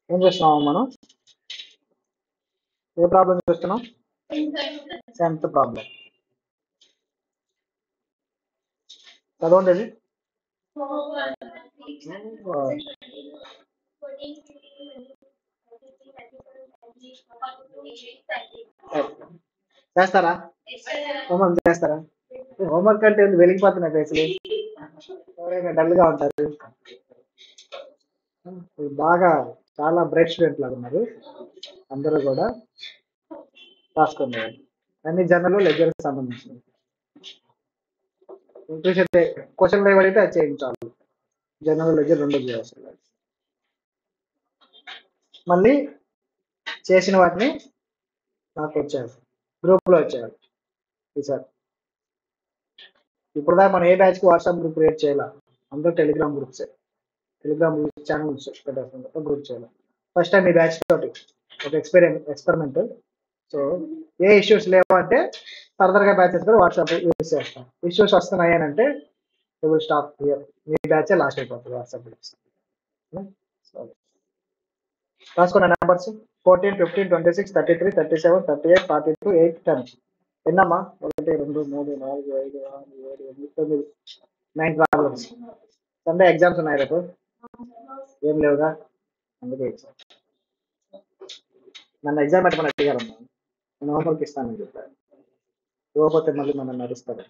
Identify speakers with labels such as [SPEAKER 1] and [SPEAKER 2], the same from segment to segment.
[SPEAKER 1] ఏం చేస్తున్నాము మనం? ఏ ప్రాబ్లం చేస్తున్నాం? 10th problem. చదవండి అది. చేస్తారా? హోంవర్క్ చేస్తారా? హోంవర్క్ అంటే వెలిగిపోతున్నాయి ఫేసులు. ఎవరైనా డల్గా ఉంటారు. బాగా చాలా బ్రైట్ స్టూడెంట్ లాగా ఉన్నారు అందరూ కూడా. రాసుకున్నారు అన్ని జనరల్ లెజర్ సంబంధించినవి. క్వశ్చన్ అడిగితే అది చేయించాలి. జనరల్ లెజర్ 2 చేయాల్సింది. మళ్ళీ చేసిన వాటిని నాకు వచ్చారు, గ్రూప్లో వచ్చారు ఈసారి. ఇప్పుడు మనం ఏ బ్యాచ్కి వాట్సాప్ గ్రూప్ క్రియేట్ చేయాలి, అందరూ టెలిగ్రామ్ గ్రూప్సే. టెలిగ్రామ్ ఛానల్స్ పెట్టేస్తాం, గ్రూప్ చేయాలి. ఫస్ట్ టైం ఈ బ్యాచ్ తోటి ఒక ఎక్స్పెరిమెంట్. సో ఏ ఇష్యూస్ లేవంటే ఫర్దర్గా బ్యాచెస్ కూడా వాట్సాప్ యూజ్ చేస్తాం. ఇష్యూస్ వస్తున్నాయి అని అంటే విల్ స్టాప్ హియర్, మీ బ్యాచే లాస్ట్ అయిపోతుంది వాట్సాప్. రాసుకున్న నెంబర్స్ 14, 15, 26, 33, 37, 38, 42, 8, 10. ఎన్నమ్మా? 1, 2, 3, 4, 5, 6, 7, 8, 9. 9 ప్రాబ్లమ్స్. సండే ఎగ్జామ్స్ ఉన్నాయి రేపు. ఏం లేవుగా, అందుకే ఎగ్జామ్. నన్ను ఎగ్జామ్ పెట్టమని అడిగారమ్మా, నేను హోంవర్క్ ఇస్తానని చెప్పాను. ఇవ్వకపోతే మళ్ళీ మనం నడుస్తారు.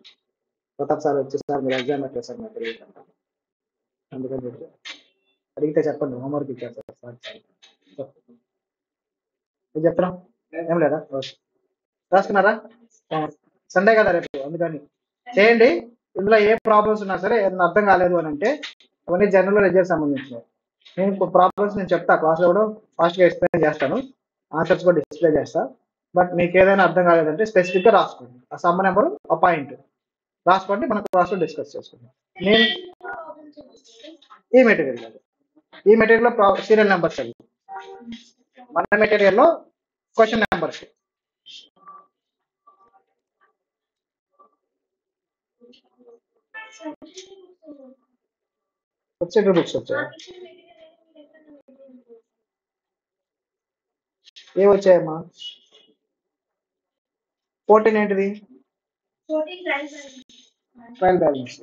[SPEAKER 1] ప్రతాప్ సార్ వచ్చేసారు, మీరు ఎగ్జామ్ పెట్టేసారు నాకు తెలియదు. అందుకని చెప్పి అడిగితే చెప్పండి, హోంవర్క్ ఇచ్చేస్తారు సార్. చెప్తాం ఏం లేదా? రాసుకున్నారా? సండే కదా రేపు, అందుకని చేయండి. ఇందులో ఏ ప్రాబ్లమ్స్ ఉన్నా సరే, ఏదైనా అర్థం కాలేదు అని అంటే అవన్నీ జనరల్ లెజర్ సంబంధించినవి. నేను ప్రాబ్లమ్స్ నేను చెప్తా, క్లాస్లో కూడా ఫాస్ట్గా ఎక్స్ప్లెయిన్ చేస్తాను, ఆన్సర్స్ కూడా డిస్ప్లే చేస్తా. బట్ మీకు ఏదైనా అర్థం కాలేదంటే స్పెసిఫిక్గా రాసుకోండి, ఆ సమ్ నెంబర్, ఆ పాయింట్ రాసుకోండి, మన క్లాస్లో డిస్కస్ చేసుకుందాం. నేను ఈ మెటీరియల్లో సీరియల్ నెంబర్స్ అవి, మన మెటీరియల్లో క్వశ్చన్ నెంబర్స్. సబ్జెక్ట్ బుక్స్ వచ్చాయి. ఏ వచ్చాయమ్మా? 14 ఏంటిది? Trial balance.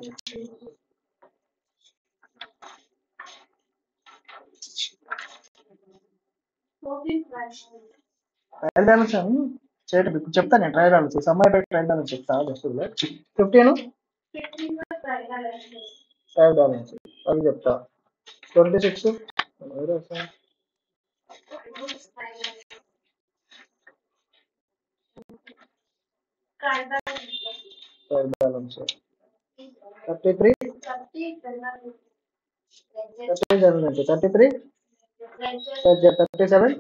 [SPEAKER 1] ట్రయల్ బ్యాలెన్స్ అని చేయటం ఇప్పుడు చెప్తాను నేను. Trial balance summer trial balance చెప్తాను జస్ట్లో. 15 ట్రయల్ బ్యాలెన్స్ అది చెప్తా. 26 ట్రయల్ బ్యాలెన్స్. 33 33 37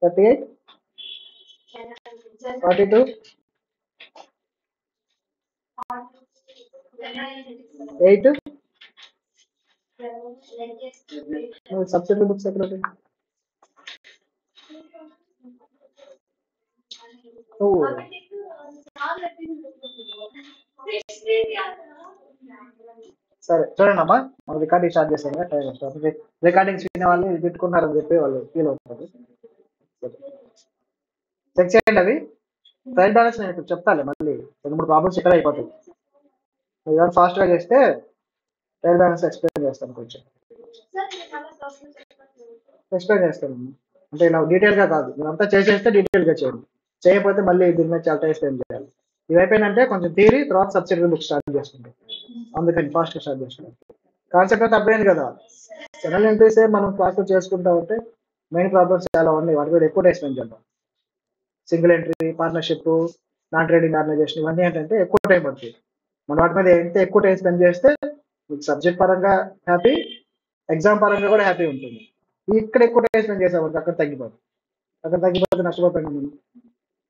[SPEAKER 1] 38 42 8. సబ్జెక్ట్ బుక్స్ ఎక్కడ ఉంటాయి? సరే చూడండి అమ్మా, మనం రికార్డింగ్ స్టార్ట్ చేస్తాం కదా, టైం వస్తుంది. రికార్డింగ్స్ వినే వాళ్ళు ఇది పెట్టుకున్నారని చెప్పి వాళ్ళు ఫీల్ అవుతారు. చెక్ చేయండి అవి. ట్రయల్ బ్యాలెన్స్ నేను ఇప్పుడు చెప్తాలే, మళ్ళీ 2-3 ప్రాబ్లమ్స్ ఇక్కడ అయిపోతాయి. మీరు ఫాస్ట్గా చేస్తే ట్రయల్ బ్యాలెన్స్ ఎక్స్ప్లెయిన్ చేస్తాను, కొంచెం ఎక్స్ప్లెయిన్ చేస్తాను. అంటే ఇలా డీటెయిల్గా కాదు, మీరు అంతా చేసేస్తే డీటెయిల్గా చేయండి, చేయకపోతే మళ్ళీ దీని మీద చాలా ఎక్స్ప్లెయిన్ చేయాలి. ఇవి అయిపోయినంటే కొంచెం థియరీ, తర్వాత సబ్జెక్ట్ బుక్ స్టార్ట్ చేసుకుంటాం, అందుకని ఫాస్ట్గా స్టార్ట్ చేసుకుంటాం. కాన్సెప్ట్ అయితే అర్థమైంది కదా. జనరల్ ఎంట్రీసే మనం క్లాస్లో చేసుకుంటా ఉంటే మెయిన్ ప్రాబ్లమ్స్ చాలా ఉన్నాయి, వాటి మీద ఎక్కువ టైం స్పెండ్ చేద్దాం. Single entry, partnership, non trading organization, ఇవన్నీ ఏంటంటే ఎక్కువ టైం పడుతుంది. మన వాటి మీద ఎంత ఎక్కువ టైం స్పెండ్ చేస్తే మీకు సబ్జెక్ట్ పరంగా హ్యాపీ, ఎగ్జామ్ పరంగా కూడా హ్యాపీ ఉంటుంది. ఇక్కడ ఎక్కువ టైం స్పెండ్ చేసామంటే అక్కడ తగ్గిపోతే నష్టపోతాం. మనం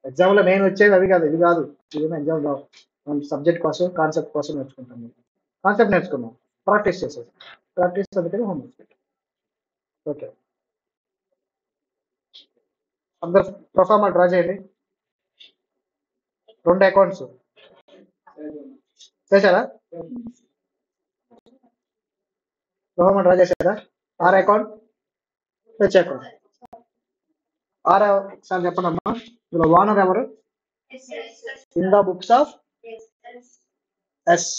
[SPEAKER 1] ఎగ్జామ్లో మెయిన్ వచ్చేది అవి కాదు, ఇది కాదు. ఎగ్జామ్లో మనం సబ్జెక్ట్ కోసం, కాన్సెప్ట్ కోసం నేర్చుకుంటాం. కాన్సెప్ట్ నేర్చుకున్నాం, ప్రాక్టీస్ చేసేది. ప్రాక్టీస్ అందుకని హోంవర్క్. ఓకే, అందరు ప్రొఫార్మా డ్రా చేయండి. 2 అకౌంట్స్ చేశారా? రోహన్ డ్రా చేశారా? R account, H account. R sir చెప్పండి అమ్మా, ఇందులో ఓనర్ ఎవరు? In the books of S,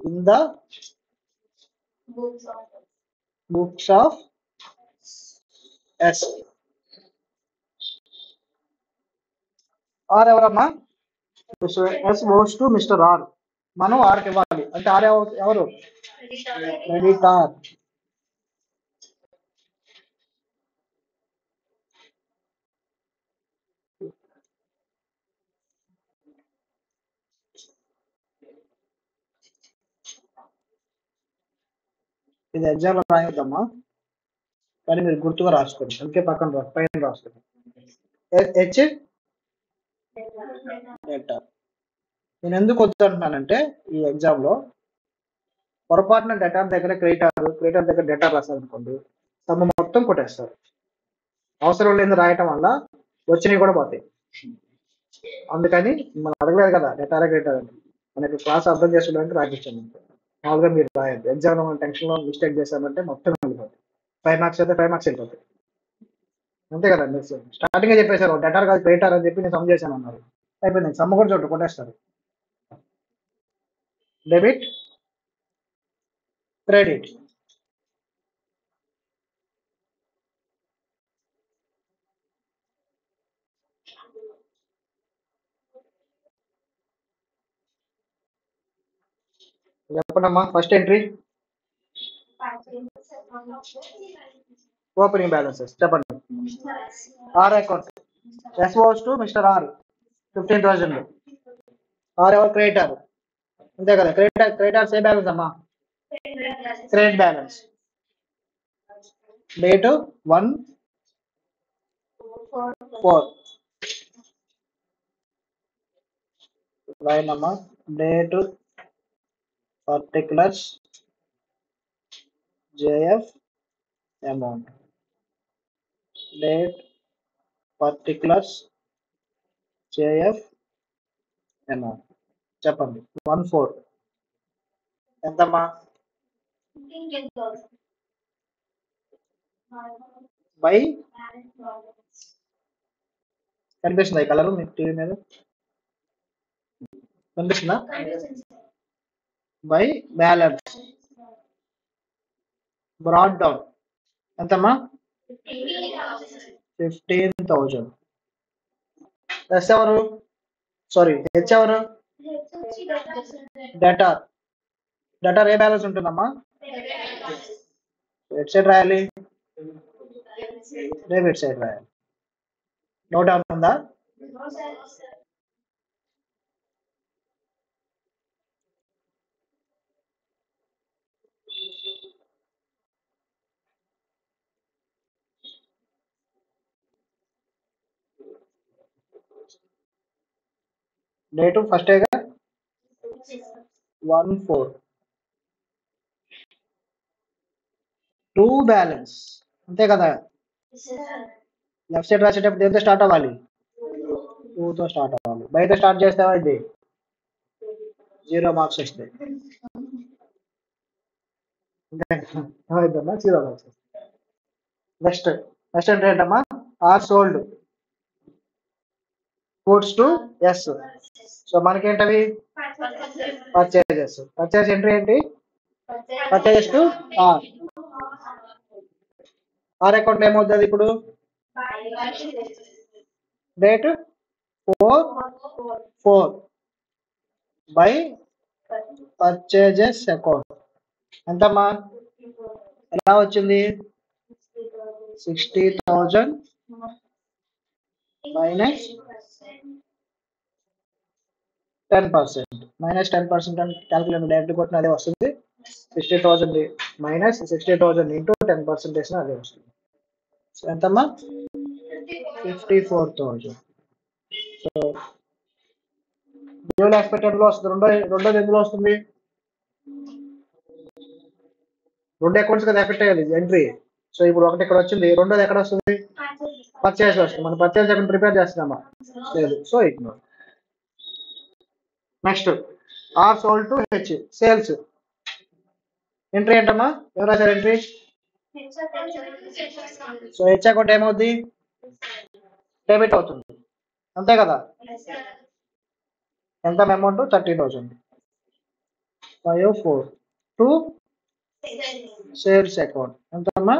[SPEAKER 1] in the books of S. R ఎవరమ్మా? S goes to mister R. మనం ఆర్కి ఇవ్వాలి అంటే ఆర్ ఎవరు? క్రెడిటార్. ఇది ఎగ్జామ్ లో రాయొద్దమ్మా, కానీ మీరు గుర్తుగా రాసుకోండి, అందుకే పక్కన పైన రాసుకోండి. H debtor. నేను ఎందుకు వద్దంటున్నానంటే ఈ ఎగ్జామ్ లో పొరపాటున డెటార్ దగ్గర క్రెడిటార్ దగ్గర డెటార్ రాశారనుకోండి, సమ్ము మొత్తం కొట్టేస్తారు. అవసరం లేని రాయటం వల్ల వచ్చినవి కూడా పోతాయి. అందుకని మనం అడగలేదు కదా డెటారా క్రెడిటార్ అని, మనకి క్లాస్ అర్థం చేసుకోవడానికి రాయించాను. మామూలుగా మీరు రాయండి, ఎగ్జామ్ లో టెన్షన్ లో మిస్టేక్ చేశామంటే మొత్తం వెళ్ళిపోతాయి. 5 మార్క్స్ అయితే 5 మార్క్స్ వెళ్ళిపోతాయి. అంతే కదా, మీరు స్టార్టింగ్ చెప్పేశారు డెటార్ కాదు క్రెడిటార్ అని చెప్పి నేను సమ్ చేశాను అన్నారు, అయిపోయింది. సమ్ కూడా చూడండి కొట్టేస్తారు. Debit, credit. చెప్పండమ్మా, ఫస్ట్ ఎంట్రీ ఓపెనింగ్ బ్యాలెన్సెస్ చెప్పండి. R account, S was to mister R 15,000. R ఎవరు? క్రెడిటార్. అంతే కదా, క్రెడిటార్ ఏ బ్యాలెన్స్ అమ్మా? Credit balance. డేట్ 1/4. లైన్ అమ్మా, date particulars JF amount, date particulars JF amount. చెప్పండి. 1/4 ఎంతమ్మా? బై కనిపిస్తుందా ఈ కలర్ మీకు టీవీ మీద? కనిపిస్తుందా? బై బ్యాలెన్స్ బ్రాడ్ డౌన్ ఎంతమ్మా? 15,000. ఎస్ ఎవరు? సారీ, హెచ్ ఎవరు? డెటార్. డెటార్ ఏ బ్యాలెన్స్ ఉంటుందమ్మా? ఎట్ సైడ్ రాయాలి, డెబిట్ సైడ్ రాయాలి. నో డౌన్ ఉందా? Date first 1/4. 2 బ్యాలెన్స్ అంతే కదా. లెఫ్ట్ సైడ్ రాసేటప్పుడు దేంతో స్టార్ట్ అవ్వాలి? 2తో స్టార్ట్ అవ్వాలి. బయట స్టార్ట్ చేస్తావా ఇది 0 మార్క్స్ వస్తాయి. 0 మార్క్స్. నెక్స్ట్ అంటే ఏంటమ్మా? R sold goods to S. So మనకేంటవి? పర్చేజెస్. పర్చేజ్ ఎంట్రీ ఏంటి? Purchases to R. R account ఏమవుతుంది ఇప్పుడు? Date 4/4 by purchases account. ఎంతమ్మా? ఎలా వచ్చింది? 60,000 మైనస్ 10%. మైనస్ 10% అని క్యాల్కులేటర్ డైరెక్ట్ కొట్టిన అదే వస్తుంది. 60,000 మైనస్ 60,000 ఇంటూ 10% వేసిన అదే వస్తుంది. సో ఎంతమ్మా? 54,000. సో డ్యూయల్ ఎక్స్పెక్టెడ్ లో వస్తుంది. రెండోది ఎందులో వస్తుంది? 2 అకౌంట్స్ కదా ఎఫెక్ట్ అయ్యాలి ఎంట్రీ. సో ఇప్పుడు ఒకటి ఇక్కడ వచ్చింది, రెండోది ఎక్కడ వస్తుంది? పర్చేస్ వస్తుంది. మనం పర్చేస్ అకౌంట్ ప్రిపేర్ చేస్తున్నామా? లేదు. So ignore. Next R sold to H, sales. Entry ఏంటమ్మా? ఎవరు రాశారు ఎంట్రీ? సో హెచ్ అకౌంట్ ఏమవుద్ది? డెబిట్ అవుతుంది, అంతే కదా? ఎంత అమౌంట్? 30,000. 5 4 2 సేల్స్ అకౌంట్ ఎంతమ్మా?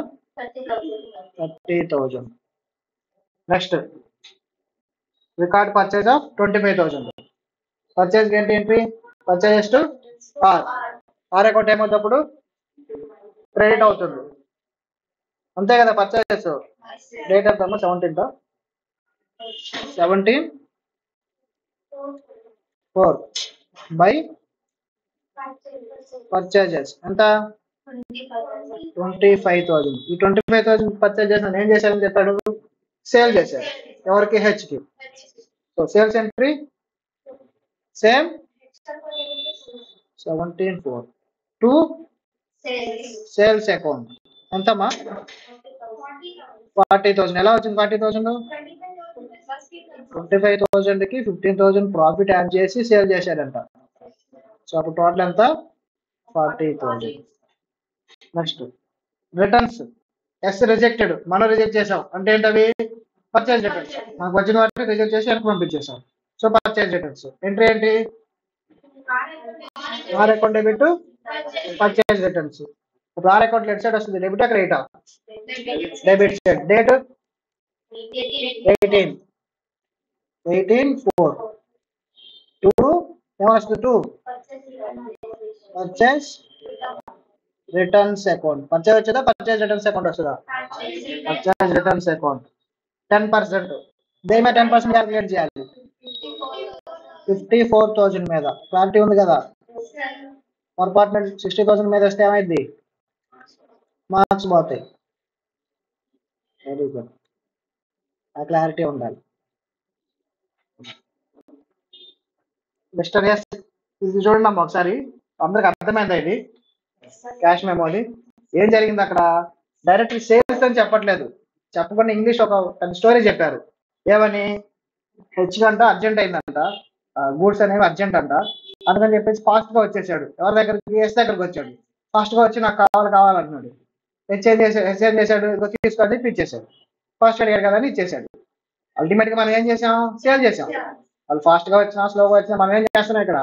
[SPEAKER 1] 30,000. Next record purchase of 25,000. Purchase ఏంటి entry? Purchases to R. R account ఏమవుతుంది అప్పుడు? క్రెడిట్ అవుతుంది, అంతే కదా? పర్చేజెస్ డేట్ ఎంత అమ్మా? 17th 17/4 బై పర్చేజెస్ ఎంత? 25,000. ఈ 25,000 పర్చేజ్ చేసిన ఏం చేశారని చెప్పాడు? సేల్ చేశారు. ఎవరికి? హెచ్కి. So sales entry same 17/4 to sales account ఎంతమ్మా? 40,000. ఎలా వచ్చింది 40,000? 25,000కి 15,000 ప్రాఫిట్ యాడ్ చేసి సేల్ చేశాడంట. సో అప్పుడు టోటల్ ఎంత? 40,000. Next returns. ఎస్ రిజెక్టెడ్, మనం రిజెక్ట్ చేసాం అంటే ఏంటవి? Purchase returns. మనకు వచ్చిన వాటిని రిజెక్ట్ చేసి వెనక్కి పంపించేసాం. సో పర్చేజ్ రిటర్న్స్ ఎంట్రీ ఏంటి? R account debit purchase returns. ఇప్పుడు ఆర్ అకౌంట్ లెఫ్ట్ సైడ్ వస్తుంది, debit credit? Debit side. Date 18/4 to ఏమొస్తుంది? 2 పర్చేజ్ రిటర్న్స్ అకౌంట్. పర్చేజ్ వచ్చేదా? పర్చేజ్ రిటర్న్స్ అకౌంట్ వస్తుందా? Purchase returns account. 10%. దేని మీద 10% క్యాల్కులేట్ చేయాలి? 54,000 మీద. క్లారిటీ ఉంది కదా? పొరపాటున 60,000 మీద వస్తే ఏమైంది? మార్క్స్ పోతాయి. వెరీ గుడ్, ఆ క్లారిటీ ఉండాలి. మిస్టర్ ఎస్, ఇది చూడండి అమ్మా ఒకసారి, అందరికి అర్థమైందా ఇది? క్యాష్ మెమోని ఏం జరిగింది అక్కడ? డైరెక్ట్ సేల్స్ అని చెప్పట్లేదు, చెప్పకుండా ఇంగ్లీష్ ఒక స్టోరీ చెప్పారు. ఏమని? హెచ్ అంట అర్జెంట్ అయిందంట, గూడ్స్ అనేవి అర్జెంట్ అంట, అందుకని చెప్పేసి ఫాస్ట్ గా వచ్చేసాడు. ఎవరి దగ్గరికి? ఎస్ దగ్గరికి వచ్చాడు. ఫాస్ట్ గా వచ్చి నాకు కావాలంటున్నాడు. హెచ్ ఏం చేశాడు? తీసుకొని ఇచ్చేసాడు. ఫాస్ట్ అడిగాడు కదా అని ఇచ్చేసాడు. అల్టిమేట్ గా మనం ఏం చేసాం? సేల్ చేసాం. వాళ్ళు ఫాస్ట్ గా వచ్చినా స్లోగా వచ్చినా మనం ఏం చేస్తున్నాం? ఇక్కడ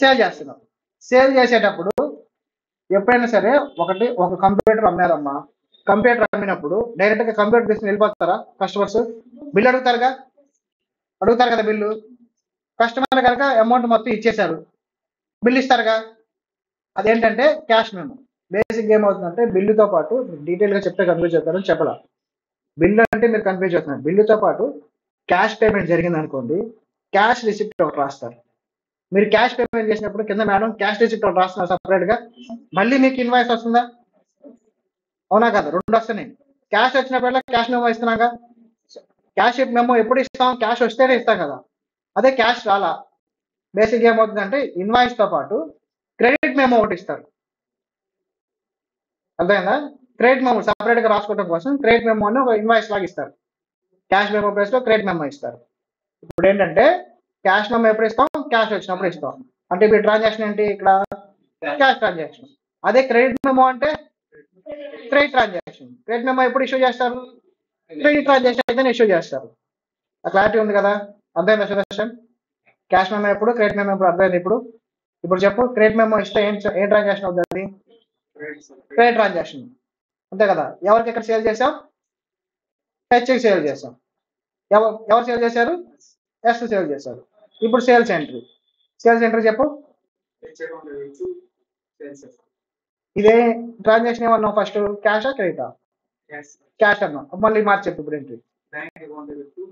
[SPEAKER 1] సేల్ చేస్తున్నాం. సేల్ చేసేటప్పుడు ఎప్పుడైనా సరే ఒక కంప్యూటర్ అమ్మారమ్మా, కంప్యూటర్ అమ్మినప్పుడు డైరెక్ట్ గా కంప్యూటర్ తీసుకుని వెళ్ళిపోతారా కస్టమర్స్? బిల్లు అడుగుతారు కదా బిల్లు. కస్టమర్ కనుక అమౌంట్ మొత్తం ఇచ్చేశారు, బిల్లు ఇస్తారుగా. అదేంటంటే క్యాష్ మెమో. బేసిక్ ఏమవుతుందంటే బిల్లుతో పాటు, డీటెయిల్ గా చెప్తే కన్ఫ్యూజ్ అవుతారని చెప్పలా. బిల్లు అంటే మీరు కన్ఫ్యూజ్ అవుతున్నారు. బిల్లుతో పాటు క్యాష్ పేమెంట్ జరిగింది అనుకోండి, క్యాష్ రిసిప్ట్ ఒకటి రాస్తారు. మీరు క్యాష్ పేమెంట్ చేసినప్పుడు కింద మేడం క్యాష్ రిసిప్ట్ ఒకటి రాస్తున్నారు సపరేట్ గా, మళ్ళీ మీకు ఇన్వాయిస్ వస్తుందా? అవునా కదా? 2 వస్తున్నాయి. క్యాష్ వచ్చినప్పుడల్లా క్యాష్ మెమో ఇస్తున్నాగా. క్యాష్ మెమో ఎప్పుడు ఇస్తాం? క్యాష్ వస్తేనే ఇస్తాం కదా. అదే క్యాష్ రాలా, బేసిక్ ఏమవుతుందంటే ఇన్వాయిస్ తో పాటు క్రెడిట్ మెమో ఒకటి ఇస్తారు. అర్థమైందా? క్రెడిట్ మెమో సపరేట్ గా రాసుకోవడం కోసం క్రెడిట్ మెమో అని ఒక ఇన్వాయిస్ లాగా ఇస్తారు. క్యాష్ మెమో ప్లేస్ లో క్రెడిట్ మెమో ఇస్తారు. ఇప్పుడు ఏంటంటే క్యాష్ మెమో ఎప్పుడు ఇస్తాం? క్యాష్ వచ్చినప్పుడు ఇస్తాం. అంటే ఇప్పుడు ట్రాన్సాక్షన్ ఏంటి? ఇక్కడ క్యాష్ ట్రాన్సాక్షన్. అదే క్రెడిట్ మెమో అంటే క్రెడిట్ ట్రాన్సాక్షన్. క్రెడిట్ మెమో ఎప్పుడు ఇష్యూ చేస్తారు? క్రెడిట్ ట్రాన్సాక్షన్ అయితే ఇష్యూ చేస్తారు. ఆ క్లారిటీ ఉంది కదా? అర్థమైందా సుదర్శన్? క్యాష్ మెమో ఎప్పుడు, క్రెడిట్ మెమో ఎప్పుడు? అర్థమైంది ఇప్పుడు చెప్పు. క్రెడిట్ మెమో ఇస్తే ఏం ట్రాన్సాక్షన్ అవుతుంది? క్రెడిట్ ట్రాన్సాక్షన్, అంతే కదా? ఎవరికి ఇక్కడ సేల్ చేసాం? హెచ్కి సేల్ చేసాం. ఎవరు సేల్ చేశారు? ఎస్ సేల్ చేశారు. ఇప్పుడు సేల్స్ ఎంట్రీ. సేల్స్ ఎంట్రీ చెప్పు. ఇదే ట్రాన్సాక్షన్ ఏమన్నావు ఫస్ట్? క్యాషా క్రెడిటా? క్యాష్ అన్నా. మళ్ళీ మార్చి చెప్పు ఇప్పుడు entry.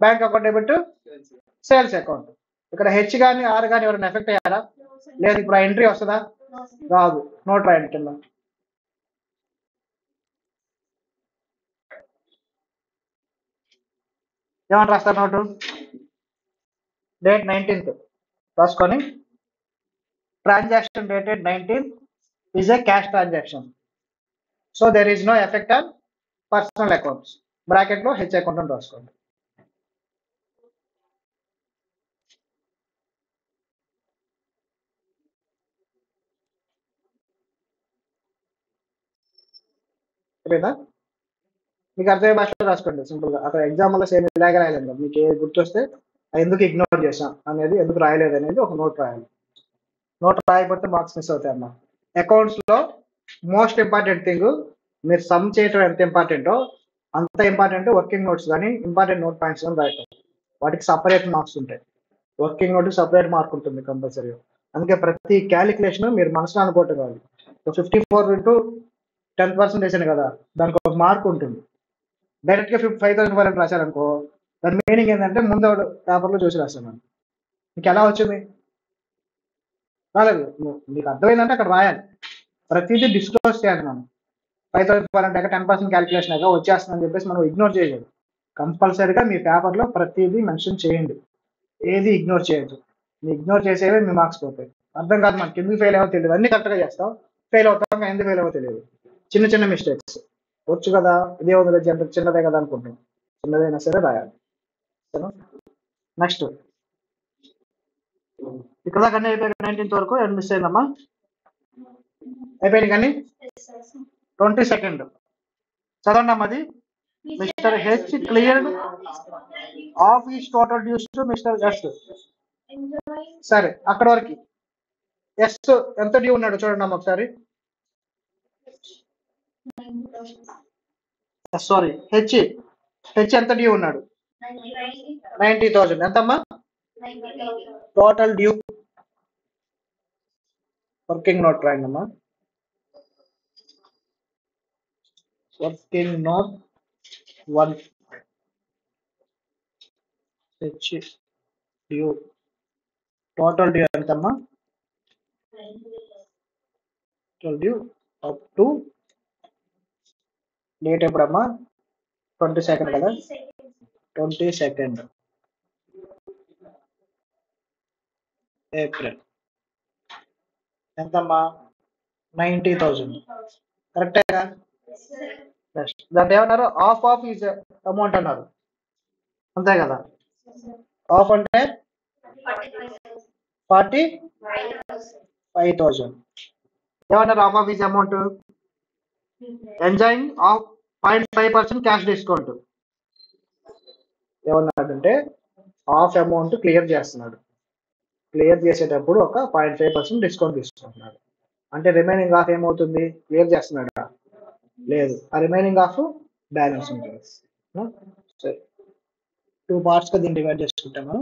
[SPEAKER 1] Bank account debit sales account. ఇక్కడ హెచ్ కానీ ఆర్ కానీ ఎవరైనా ఎఫెక్ట్ అయ్యారా? లేదు. ఇప్పుడు ఆ ఎంట్రీ వస్తుందా? రాదు. నోట్ రాయండి కింద. ఏమంటారు రాస్తారు నోటు? డేట్ 19th రాసుకొని, transaction dated 19th is a cash transaction. So there is no effect on personal accounts. Bracket లో హెచ్ అకౌంట్ అని రాసుకోండి. సరేనా? మీకు అర్థమయ్యే భాషలో రాసుకోండి సింపుల్గా. అక్కడ ఎగ్జామ్లో సేమ్ ఇలాగే రాయాలి కదా, మీకు ఏ గుర్తొస్తే ఎందుకు ఇగ్నోర్ చేసాం అనేది, ఎందుకు రాయలేదు అనేది ఒక నోట్ రాయాలి. నోట్ రాయకపోతే మార్క్స్ మిస్ అవుతాయి అన్న. అకౌంట్స్లో మోస్ట్ ఇంపార్టెంట్ థింగ్, మీరు సమ్ చేయటం ఎంత ఇంపార్టెంటో అంత ఇంపార్టెంట్ వర్కింగ్ నోట్స్ కానీ ఇంపార్టెంట్ నోట్ పాయింట్స్ కానీ రాయటం. వాటికి సపరేట్ మార్క్స్ ఉంటాయి. వర్కింగ్ నోట్ సపరేట్ మార్క్ ఉంటుంది కంపల్సరీ. అందుకే ప్రతి క్యాలిక్యులేషన్ మీరు మనసులో అనుకోవటం కాదు. 54 ఇంటూ 10% వేసాను కదా, దానికి ఒక మార్క్ ఉంటుంది. డైరెక్ట్గా 5,500 రాశారనుకో, దాని మీనింగ్ ఏంటంటే ముందు పేపర్లో చూసి రాస్తాను. మీకు ఎలా వచ్చింది? రాలేదు. మీకు అర్థమైందంటే అక్కడ రాయాలి. ప్రతిదీ డిస్క్లోజ్ చేయాలి. మనం 5,500 10% క్యాలిక్యులేషన్ అయితే వచ్చేస్తుందని చెప్పేసి మనం ఇగ్నోర్ చేయలేదు. కంపల్సరీగా మీ పేపర్లో ప్రతిదీ మెన్షన్ చేయండి. ఏది ఇగ్నోర్ చేయొద్దు. మీ ఇగ్నోర్ చేసేవే మీ మార్క్స్ పోతాయి. అర్థం కాదు, మనకి ఎందుకు ఫెయిల్ అవ్వో తెలియదు. అన్ని కరెక్ట్గా చేస్తాం, ఫెయిల్ అవుతాం. ఎందుకు ఫెయిల్ అవ్వో తెలియదు. చిన్న చిన్న మిస్టేక్స్ వచ్చు కదా, ఇదే వదిలే చిన్నదే కదా అనుకుంటాం. చిన్నదైనా సరే రాయాలి. నెక్స్ట్ ఇక్కడ దాకా అన్నీ అయిపోయి 19th వరకు ఏం మిస్ అయిందమ్మా? అయిపోయింది కానీ 22nd చదవండి అమ్మా. అది mister H cleared off his total dues to mister S. సరే అక్కడ వరకు. ఎస్ ఎంత డ్యూ ఉన్నాడు చూడండి అమ్మ ఒకసారి. సారీ, హెచ్ ఎంత డ్యూ ఉన్నాడు? 90,000. ఎంతమ్మా టోటల్ డ్యూ? వర్కింగ్ నోట్ రాయండి అమ్మా. Working note 1 H due. Total due ఎంతమ్మా? Total due up to date ఎప్పుడమ్మా? 22nd కదా, 22nd ఏప్రిల్. ఎంతమ్మా? 90,000. కరెక్టేగా? దాంట్లో ఏమన్నారు? ఆఫ్ ఈజ్ అమౌంట్ అన్నారు, అంతే కదా? ఆఫ్ అంటే 45,000. ఏమన్నారు? Of is amount enjoying of 0.5% cash discount. ఏమన్నాడంటే ఆఫ్ అమౌంట్ క్లియర్ చేస్తున్నాడు. క్లియర్ చేసేటప్పుడు ఒక 0.5% డిస్కౌంట్ తీసుకుంటున్నాడు. అంటే రిమైనింగ్ ఆఫ్ ఏమవుతుంది? క్లియర్ చేస్తున్నాడా? లేదు. ఆ రిమైనింగ్ ఆఫ్ బ్యాలెన్స్ ఉంటుంది. సరే, 2 పార్ట్స్గా దీన్ని డివైడ్ చేసుకుంటాము.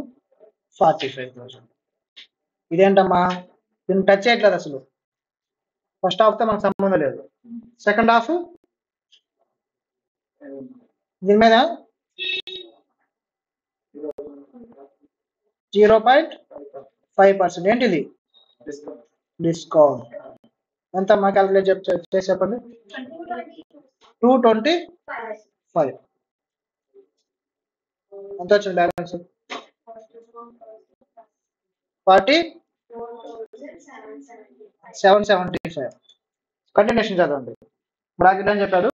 [SPEAKER 1] 45,000. ఇదేంటమ్మా? దీన్ని టచ్ చేయట్లేదు అసలు. ఫస్ట్ హాఫ్తో మనకు సంబంధం లేదు. సెకండ్ హాఫ్ దీని మీద 0.5%. ఏంటిది? డిస్కౌంట్. ఎంతమ్మా? క్యాలిక్యులేట్ చేసి చెప్పండి. 225. ఎంత వచ్చింది బ్యాలెన్స్? 4775. కంటిన్యూషన్ చదవండి. బ్రాకెట్ అని చెప్పాడు.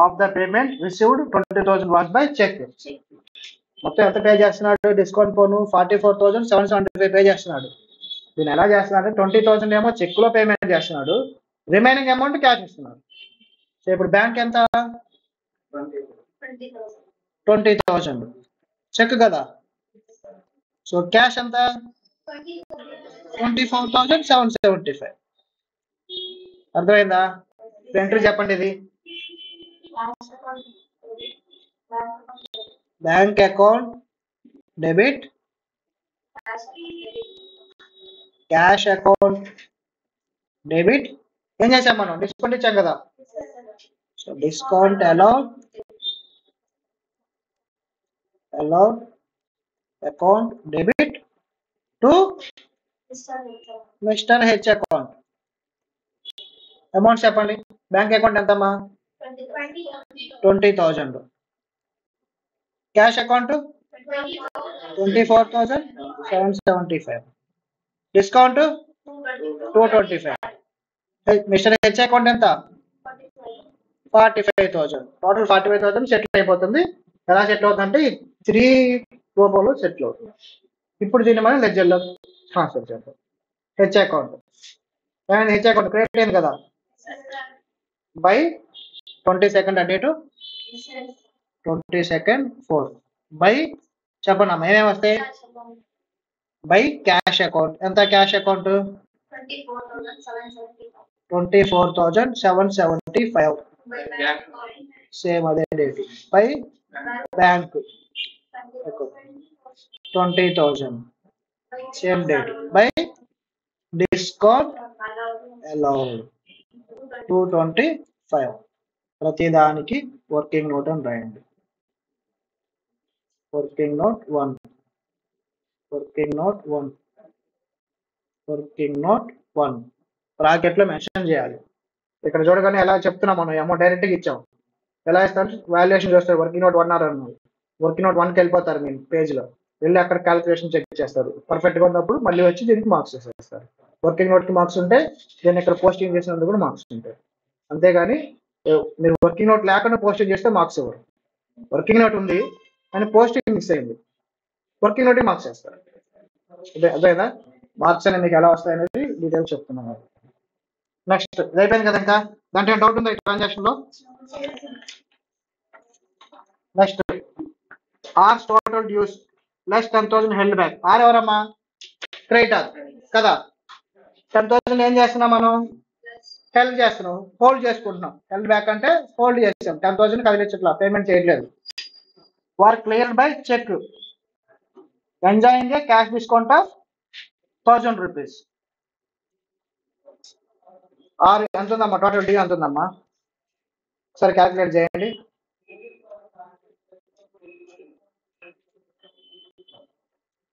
[SPEAKER 1] Of the payment received 20,000 was by cheque. మొత్తం ఎంత పే చేస్తున్నాడు? డిస్కౌంట్ పోను 44,775 పే చేస్తున్నాడు. దీన్ని ఎలా చేస్తున్నాడు? 20,000 ఏమో చెక్ లో పేమెంట్ చేస్తున్నాడు, రిమైనింగ్ అమౌంట్ క్యాష్ ఇస్తున్నాడు. సో ఇప్పుడు బ్యాంక్ ఎంత? 20,000 చెక్ కదా. సో క్యాష్ ఎంత? 24,775. అర్థమైందా? ఎంట్రీ చెప్పండి. ఇది bank account debit, cash account debit. ఏం చేసాం మనం? డిస్కౌంట్ ఇచ్చాం కదా. So discount allowed account debit to mister H account. Amount చెప్పండి. బ్యాంక్ అకౌంట్ ఎంతమ్మా? 20,000. Cash account 24,775. Discount 225. Mister H account ఎంత? 45,000. టోటల్ 45,000 సెటిల్ అయిపోతుంది. ఎలా సెటిల్ అవుతుందంటే 3 రూపంలో సెటిల్ అవుతుంది. ఇప్పుడు దీన్ని మనం లెడ్జర్లో ట్రాన్స్ఫర్ చేద్దాం. హెచ్ అకౌంట్ ఏమైంది? హెచ్ అకౌంట్ క్రెడిట్ అయింది కదా by 22nd date 22nd 4 by చెప్పండి అమ్మా ఏమేమి వస్తాయి బై క్యాష్ అకౌంట్. ఎంత క్యాష్ అకౌంట్? 24,775 సేమ్ అదే date. By bank 20,000 same date. By discount allowed 225. ప్రతిదానికి వర్కింగ్ నోట్ అని రాయండి. Working note 1, working note 1, working note 1 బ్రాకెట్లో మెన్షన్ చేయాలి. ఇక్కడ చూడగానే ఎలా చెప్తున్నాం మనం అమౌంట్ డైరెక్ట్గా ఇచ్చాం. ఎలా ఇస్తారు? వాల్యుయేషన్ చూస్తారు. వర్కింగ్ నోట్ 1 అన్నారు. వర్కింగ్ నోట్ 1కి వెళ్ళిపోతారు మీ పేజ్లో. వెళ్ళి అక్కడ క్యాలిక్యులేషన్ చెక్ చేస్తారు. పర్ఫెక్ట్గా ఉన్నప్పుడు మళ్ళీ వచ్చి దీనికి మార్క్స్ వేసేస్తారు. వర్కింగ్ నోట్కి మార్క్స్ ఉంటే దీన్ని ఇక్కడ పోస్టింగ్ చేసినందుకు కూడా మార్క్స్ ఉంటాయి. అంతేగాని మీరు వర్కింగ్ నోట్ లేకుండా పోస్టింగ్ చేస్తే మార్క్స్ ఇవ్వరు. వర్కింగ్ నోట్ ఉంది కానీ పోస్టింగ్ మిస్ అయింది, వర్కింగ్ నోట్ మార్క్స్ వేస్తారు. అదేనా మార్క్స్ అనేది మీకు ఎలా వస్తాయి అనేది డీటెయిల్స్ చెప్తున్నాను. నెక్స్ట్ అయిపోయింది కదా. ఇంకా దాంట్లో డౌట్ ఉందా ఈ ట్రాన్సాక్షన్ లో? Next R total dues plus 10,000 held back. R ఎవరమ్మా? క్రెడిటర్ కదా. 10,000 ఏం చేస్తున్నాం మనం? హెల్డ్ చేస్తున్నాం, హోల్డ్ చేసుకుంటున్నాం. హెల్డ్ బ్యాక్ అంటే హోల్డ్ చేసాం. 10,000 కదిలించట్లా, పేమెంట్ చేయట్లేదు. Was clear by cheque enjoying a cash discount of 1,000 rupees. R ఎంత ఉందమ్మా? టోటల్ డ్యూ ఎంత ఉందమ్మా? ఒకసారి క్యాల్కులేట్ చేయండి.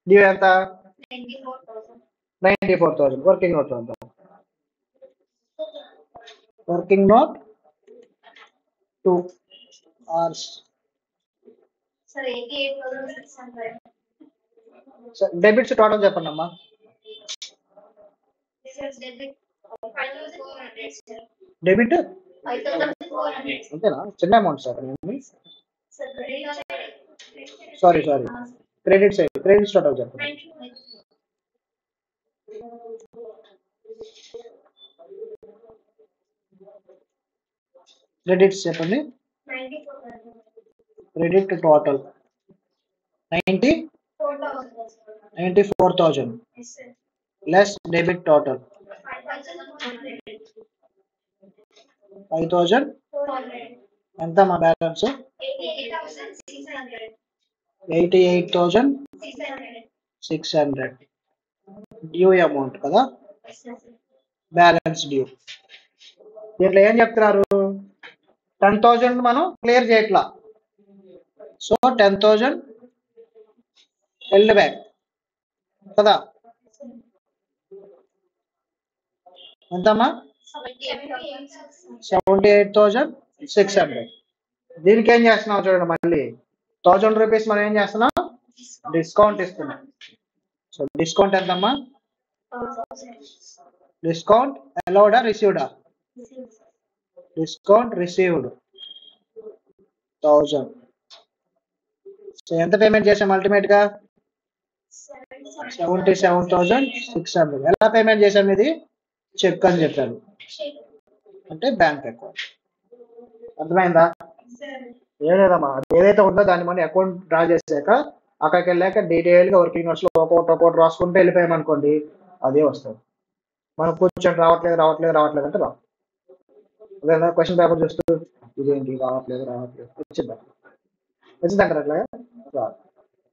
[SPEAKER 1] డ్యూ ఎంత? 94,000. వర్కింగ్ నోట్ ఎంత? Working note 2 hours. Debits total చెప్పండి అమ్మా. డెబిట్ అంతేనా? చిన్న amount sir. Sorry credits credits total చెప్పండి. క్రెడిట్స్ చెప్పండి. Credit total 94,000 less debit total 5,000. ఎంత మా బ్యాలెన్స్? 88,600 డ్యూ అమౌంట్ కదా, బ్యాలెన్స్ డ్యూ. దీంట్లో ఏం చెప్తున్నారు? 10,000 మనం క్లియర్ చేయట్లా, సో 10,000 హెల్డ్ బ్యాక్ కదా. ఎంతమ్మా? 78,600. దీనికి ఏం చేస్తున్నాం చూడండి, మళ్ళీ 1,000 రూపీస్ మనం ఏం చేస్తున్నాం? డిస్కౌంట్ ఇస్తున్నాం. సో డిస్కౌంట్ ఎంతమ్మా? డిస్కౌంట్ అలౌడా రిసీవ్డా? Discount received 1,000. సో ఎంత పేమెంట్ చేసాం అల్టిమేట్ గా? 77,600. ఎలా పేమెంట్ చేసాం? ఇది చెక్ అని చెప్పాను, అంటే బ్యాంక్ అకౌంట్. అర్థమైందా? ఏం లేదమ్మా, ఏదైతే ఉందో దాన్ని మనం అకౌంట్ డ్రా చేసాక అక్కడికి వెళ్ళాక డీటెయిల్ గా వర్కింగ్ నోట్స్ లో ఒక్కొక్కటి రాసుకుంటూ వెళ్ళిపోయామనుకోండి, అదే వస్తుంది. మనం కూర్చొని రావట్లేదు అంటే రావు. అదే క్వశ్చన్ పేపర్ చూస్తూ ఇదేంటి రావట్లేదు వచ్చిందంటారు అట్లా రాదు.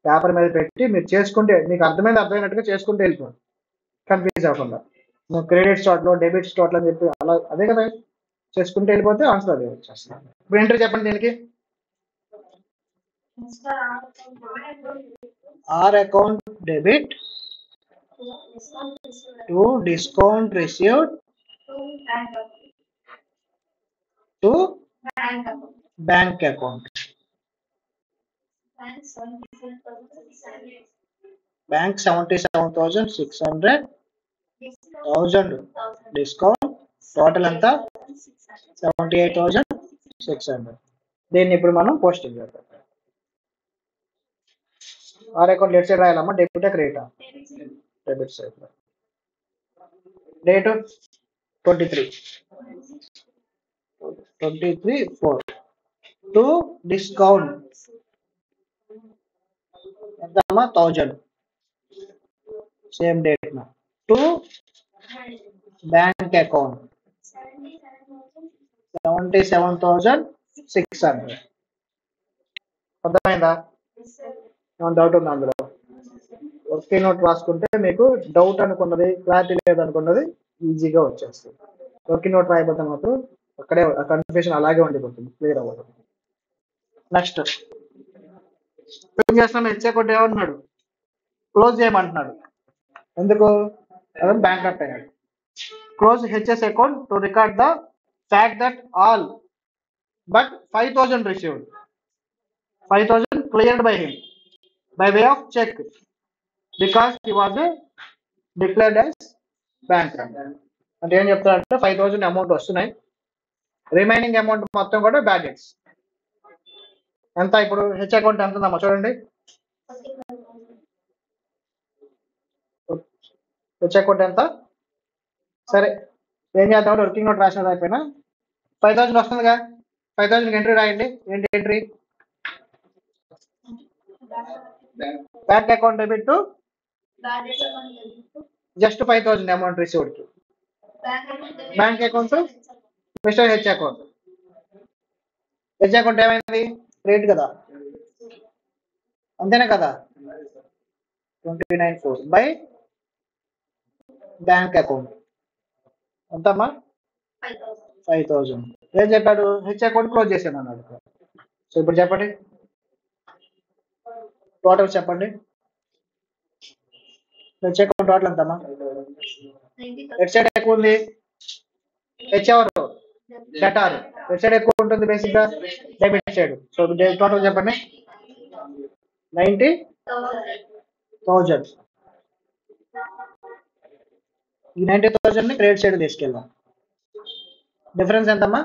[SPEAKER 1] పేపర్ మీద పెట్టి మీరు చేసుకుంటే మీకు అర్థమైనట్టుగా చేసుకుంటూ వెళ్ళిపోండి, కన్ఫ్యూజ్ అవ్వకుండా. నువ్వు క్రెడిట్ స్టాట్లో డెబిట్ స్టాట్లో అని చెప్పి అలా అదే కదా చేసుకుంటూ వెళ్ళిపోతే ఆన్సర్ అదే వచ్చేస్తుంది. ఇప్పుడు ఎంట్రీ చెప్పండి దీనికి. R account debit to discount received to bank account. Bank 77,600, 1,000 discount, total అంతా 78,600. దీన్ని ఇప్పుడు మనం పోస్టింగ్ చేద్దాం. ఆర్ అకౌంట్ లెఫ్ట్ సైడ్ రాయాలమ్మా, డెబిటా క్రెడిటా? Debit side. Date 23 4 to discount ఎంతమ్మా 1000 సేమ్ డేట్ నా టు బ్యాంక్ అకౌంట్ 77,600 అర్థమైందా? ఏమైనా డౌట్ ఉందా అందులో? ఒకే నోట్ రాసుకుంటే మీకు డౌట్ అనుకున్నది క్లారిటీ లేదనుకున్నది ఈజీగా వచ్చేస్తుంది. ఒకే నోట్ రాయబోతే మాత్రం అక్కడే కన్ఫ్యూషన్ అలాగే ఉండిపోతుంది, క్లియర్ అవ్వదు. నెక్స్ట్ ఏం చేస్తున్నాం, హెచ్ అకౌంట్ ఏమంటున్నాడు, క్లోజ్ చేయమంటున్నాడు. ఎందుకు? బ్యాంక్ అప్ అయ్యాడు. Close HS account to record the fact that all but 5,000 received, 5,000 cleared by him by way of check because he was declared as bankrupt. అంటే ఏం చెప్తారంటే 5,000 అమౌంట్ వస్తున్నాయి, రిమైనింగ్ అమౌంట్ మొత్తం కూడా బ్యాడ్ డెట్స్. ఎంత ఇప్పుడు H account ఎంత ఉందమ్మా చూడండి, హెచ్ అకౌంట్ ఎంత? సరే ఏం చేద్దాం, వర్కింగ్ నోట్ రాసినది అయిపోయినా 5,000 వస్తుందిగా, 5,000 ఎంట్రీ రాయండి. ఏంటి entry? Bank account debit to just 5,000 amount received కి bank account mister H account. H account ఏమైంది? క్రెడిట్ కదా, అంతేనా కదా? 29,4 బై బ్యాంక్ అకౌంట్ ఎంతమ్మా? 5,000. ఏం చెప్పాడు? హెచ్ అకౌంట్ క్లోజ్ చేశాను అన్నాడు. సో ఇప్పుడు చెప్పండి టోటల్ చెప్పండి, హెచ్ అకౌంట్ టోటల్ ఎంతమ్మా? హెచ్ సైడ్ ఎక్కువ ఉంది, హెచ్ ఎవరు? డెటార్. హెచ్ సైడ్ ఎక్కువ ఉంటుంది బేసిక్ గా, డెబిట్ సైడ్. సో టోటల్ చెప్పండి 90,000. ఈ 90,000 ని క్రెడిట్ సైడ్ తీసుకెళ్దాం. డిఫరెన్స్ ఎంతమ్మా?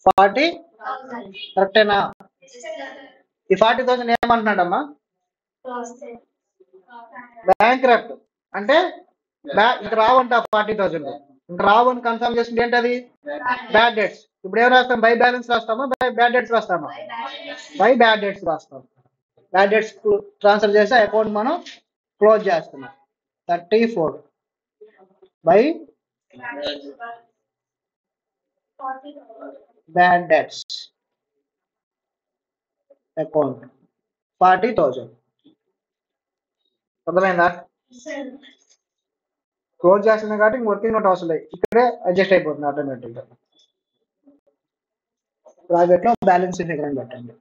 [SPEAKER 1] 40. కరెక్టేనా? ఈ 40,000 ఏమంటున్నాడమ్మా? బ్యాంక్రప్ట్ అంటే ఇంక రావంట 40,000, ఇంక రావని కన్ఫర్మ్ చేసుకుంటే ఏంటది? Bad debts. ఇప్పుడు ఏం రాస్తాం? బై బ్యాలెన్స్ రాస్తామా, బై బ్యాడ్ డెట్స్ రాస్తామా? బై బ్యాడ్ డెట్స్ రాస్తాం. బ్యాడ్ డెట్స్ ట్రాన్స్ఫర్ చేసి అకౌంట్ మనం క్లోజ్ చేస్తున్నాం. 34 బై బ్యాడ్ డెట్స్ అకౌంట్ 40,000. అర్థమైందా? క్లోజ్ చేస్తుంది కాబట్టి వర్కింగ్ నోట్ అవసరం లేదు, ఇక్కడే అడ్జస్ట్ అయిపోతుంది ఆటోమేటిక్గా. ప్రాజెక్ట్ లో బ్యాలెన్స్ ఫిగర్ అని పెట్టండి.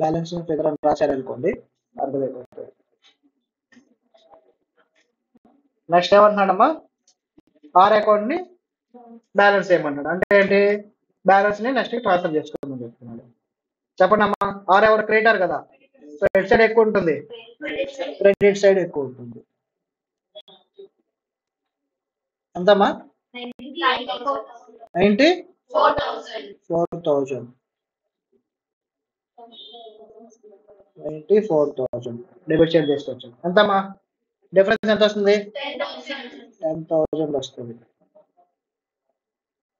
[SPEAKER 1] బ్యాలెన్స్ ఫిగర్ అని రాశారనుకోండి అర్థమైపోతుంది. నెక్స్ట్ ఏమంటున్నాడమ్మా? ఆర్ అకౌంట్ ని బ్యాలెన్స్ చేయమన్నాడు. అంటే ఏంటి? బ్యాలెన్స్ ని నెక్స్ట్ ట్రాన్స్ఫర్ చేసుకోమని చెప్తున్నాడు. చెప్పండి అమ్మా, ఆర్ ఎవరు? క్రెడిటర్ కదా, సో హెడ్ సైడ్ ఎక్కువ ఉంటుంది, క్రెడిట్ సైడ్ ఎక్కువ ఉంటుంది. ఎంతమ్మా? 94,000. 94,000 డెబిట్ సైడ్ చేసుకోవచ్చు. ఎంతమ్మా? డిఫరెన్స్ ఎంత వస్తుంది? 10,000 వస్తుంది.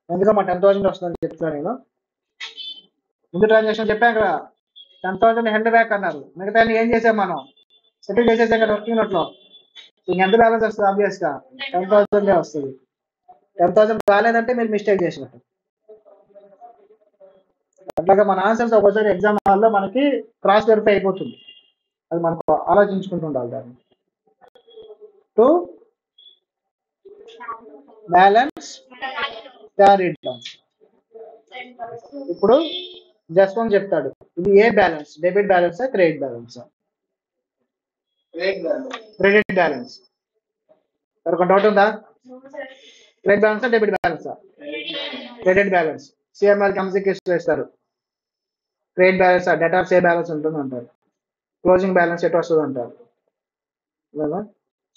[SPEAKER 1] ఎందుకమ్మా 10,000 వస్తుందని చెప్తున్నాను నేను. ముందు ట్రాన్సాక్షన్ చెప్పాను కదా, 10,000 హెండ్ బ్యాక్ అన్నారు, మిగతా ఏం చేసాం మనం? సెటిల్ చేసేసాం కదా వర్కింగ్ నోట్ లో. ఎంత బ్యాలెన్స్ వస్తుంది? ఆబ్వియస్ గా 10,000 వస్తుంది. 10,000 రాలేదంటే మీరు మిస్టేక్ చేసినట్టు. అట్లాగా మన ఆన్సర్స్ ఒకసారి ఎగ్జామ్ హాల్లో మనకి క్రాస్ వెరిఫై అయిపోతుంది, అది మనకు ఆలోచించుకుంటూ ఉండాలి. దాన్ని టు బ్యాలెన్స్ క్యారీడ్ డౌన్. ఇప్పుడు జస్ట్ వన్ చెప్తాడు, ఇది ఏ బ్యాలెన్స్? డెబిట్ బ్యాలెన్సా, క్రెడిట్ బ్యాలెన్సా? Credit balance. ఎవరికి డౌట్ ఉందా? క్రెడిట్ బ్యాలెన్సా, డెబిట్ బ్యాలెన్సా? Credit balance. సిఎంఆర్ ఎంసీక్యూస్ వేస్తారు. క్రెడిట్ బ్యాలెన్స్ డెటార్స్ ఏ బ్యాలెన్స్ ఉంటుంది అంటారు, క్లోజింగ్ బ్యాలెన్స్ ఎటు వస్తుంది అంటారు.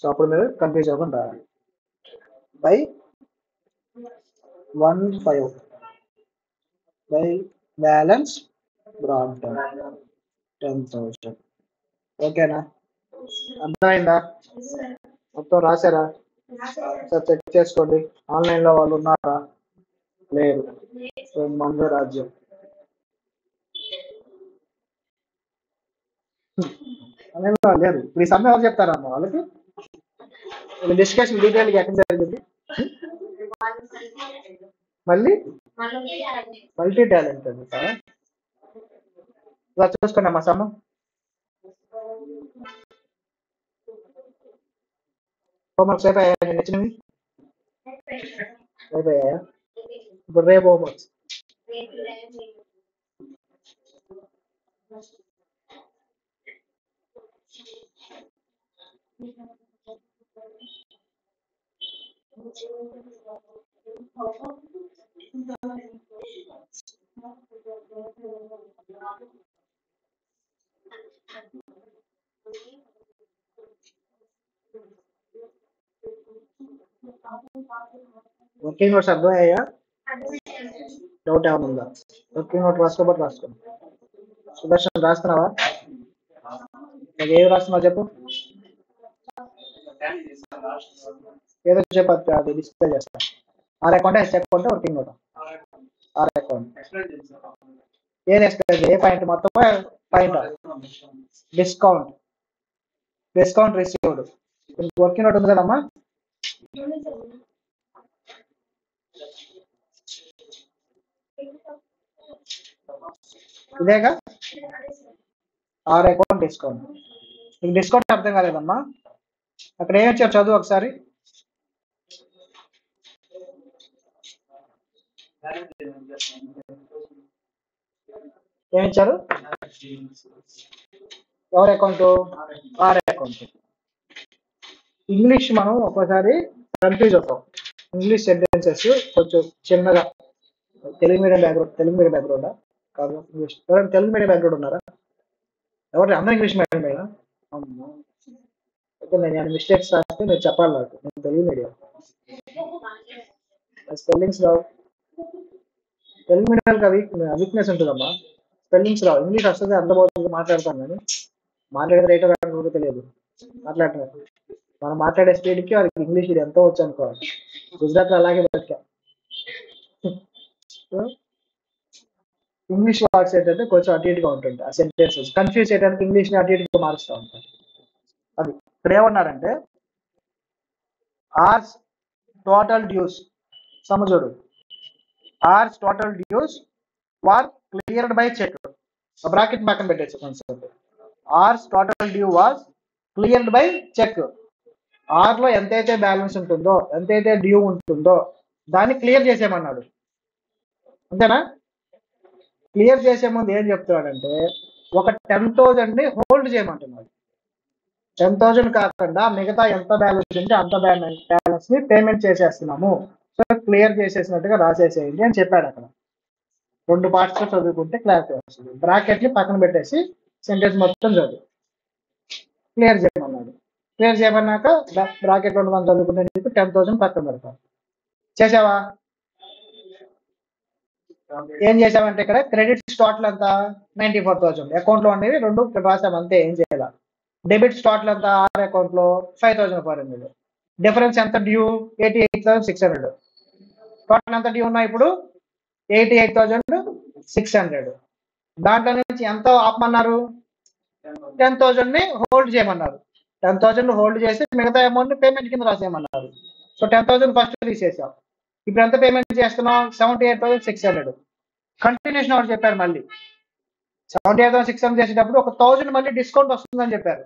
[SPEAKER 1] సో అప్పుడు మీరు కన్ఫ్యూజ్ అవ్వకుండా by 15 by balance broad down 10,000. ఓకేనా? అర్థమైందా? మొత్తం రాశారా? సార్ చెక్ చేసుకోండి. ఆన్లైన్ లో వాళ్ళు ఉన్నారా? లేరు. సో మందే రాజ్యం. ఆన్లైన్ లో లేరు. ఇప్పుడు ఈ సమయం ఎవరు చెప్తారమ్మా వాళ్ళకి? డిస్కషన్ డీటెయిల్ గా ఎక్కడ జరిగింది? మళ్ళీ మల్టీ టాలెంటెడ్ సార్. ఇలా చూసుకోండి అమ్మా సమ్మ. హోంవర్క్స్ అయిపోయాయా? నేను నచ్చినవి అయిపోయాయా? ఇప్పుడు రేపు హోంవర్క్స్. వర్కింగ్ నోట్స్ అర్థమయ్యాయా? డౌట్ ఏమైనా ఉందా? వర్కింగ్ నోట్ రాసుకోబట్టి రాసుకోండి. సుదర్శన్ రాస్తున్నావా? నాకు ఏది రాస్తున్నావు చెప్పు. ఏదో చెప్పు, అది డిస్ప్లే చేస్తా. R account S account working note. R account ఏది ఎక్స్ప్లెయిన్? ఏ పాయింట్ మొత్తం point? Discount. Discount received. Working note ఉంది కదమ్మా? ఇదేగా ఆర్ అకౌంట్ డిస్కౌంట్. మీకు డిస్కౌంట్ అర్థం కాలేదమ్మా? అక్కడ ఏమి వచ్చారు చదువు ఒకసారి. ఏమిచ్చారు? ఎవరి అకౌంట్? Are account. ఇంగ్లీష్ మనం ఒక్కోసారి కన్ఫ్యూజ్ అవుతాం. ఇంగ్లీష్ సెంటెన్సెస్ కొంచెం చిన్నగా. తెలుగు మీడియం బ్యాక్గ్రౌండ్ కాదు, ఇంగ్లీష్. ఎవరైనా తెలుగు మీడియం బ్యాక్గ్రౌండ్ ఉన్నారా? ఎవరు? అందరూ ఇంగ్లీష్ మీడియం అయినా ఓకే. నేను మిస్టేక్స్ రాస్తే మీరు చెప్పాలి నాకు. నేను తెలుగు మీడియం. స్పెల్లింగ్స్ రావు. తెలుగు మీడియం వీక్నెస్ ఉంటుందమ్మా. స్పెల్లింగ్స్ రావు. ఇంగ్లీష్ వస్తుంది, అర్థమవుతుంది, మాట్లాడతాను. కానీ మాట్లాడేది రైట్ కూడా తెలియదు. మాట్లాడతారు. మనం మాట్లాడే స్పీడ్కి వాళ్ళకి ఇంగ్లీష్ ఇది ఎంతో వచ్చు అనుకోవాలి. గుజరాత్లో అలాగే బతికా. ఇంగ్లీష్ వర్డ్స్ ఏంటంటే కొంచెం అటు ఇటుగా ఉంటుంది. ఆ సెంటెన్సెస్ కన్ఫ్యూజ్ చేయడానికి ఇంగ్లీష్ని అటు ఇటుగా మారుస్తూ ఉంటారు. అది ఇక్కడ ఏమన్నారంటే ఆర్స్ టోటల్ డ్యూస్. సమజోడు. R's total dues were cleared by cheque. Bracket పక్కన పెట్టేసి concept. R's total due was cleared by cheque. ఆర్లో ఎంతైతే బ్యాలెన్స్ ఉంటుందో, ఎంతైతే డ్యూ ఉంటుందో దాన్ని క్లియర్ చేసేయమన్నాడు. అంతేనా? క్లియర్ చేసే ముందు ఏం చెప్తున్నాడంటే ఒక 10,000ని హోల్డ్ చేయమంటున్నాడు. 10,000 కాకుండా మిగతా ఎంత బ్యాలెన్స్ ఉంటే అంత బ్యాలెన్స్ ని పేమెంట్ చేసేస్తున్నాము. సో క్లియర్ చేసేసినట్టుగా రాసేసేయండి అని చెప్పాడు. అక్కడ 2 పార్ట్స్ చదువుకుంటే క్లారిటీ వస్తుంది. బ్రాకెట్ ని పక్కన పెట్టేసి సెంటెన్స్ మొత్తం చదువు. క్లియర్ చేయమన్నాడు. క్లియర్ చేయమన్నాక బ్రాకెట్ 2 మనం చదువుకుంటే 10,000 పక్కన పెడతాం. చేసావా? ఏం చేసామంటే ఇక్కడ క్రెడిట్ స్టార్ట్లు ఎంత? 94,000. అకౌంట్ లో ఉండేవి 2 రాసాం అంతే. ఏం చేయాలి? డెబిట్ స్టార్ట్లు ఎంత? ఆర్ అకౌంట్ లో 5,400. డిఫరెన్స్ ఎంత? డ్యూ 88,600. టోటల్ ఎంత డ్యూ ఉన్నాయి ఇప్పుడు? 88,600. దాంట్లో నుంచి ఎంత ఆపమన్నారు? 10,000ని హోల్డ్ చేయమన్నారు. 10,000 హోల్డ్ చేసి మిగతా అమౌంట్ పేమెంట్ కింద రాసేయమన్నారు. సో 10,000 ఫస్ట్ తీసేసాం. ఇప్పుడు ఎంత పేమెంట్ చేస్తున్నాం? 78,600. కంటిన్యూషన్ ఒకటి చెప్పారు మళ్ళీ. 78,600 చేసేటప్పుడు ఒక 1,000 మళ్ళీ డిస్కౌంట్ వస్తుందని చెప్పారు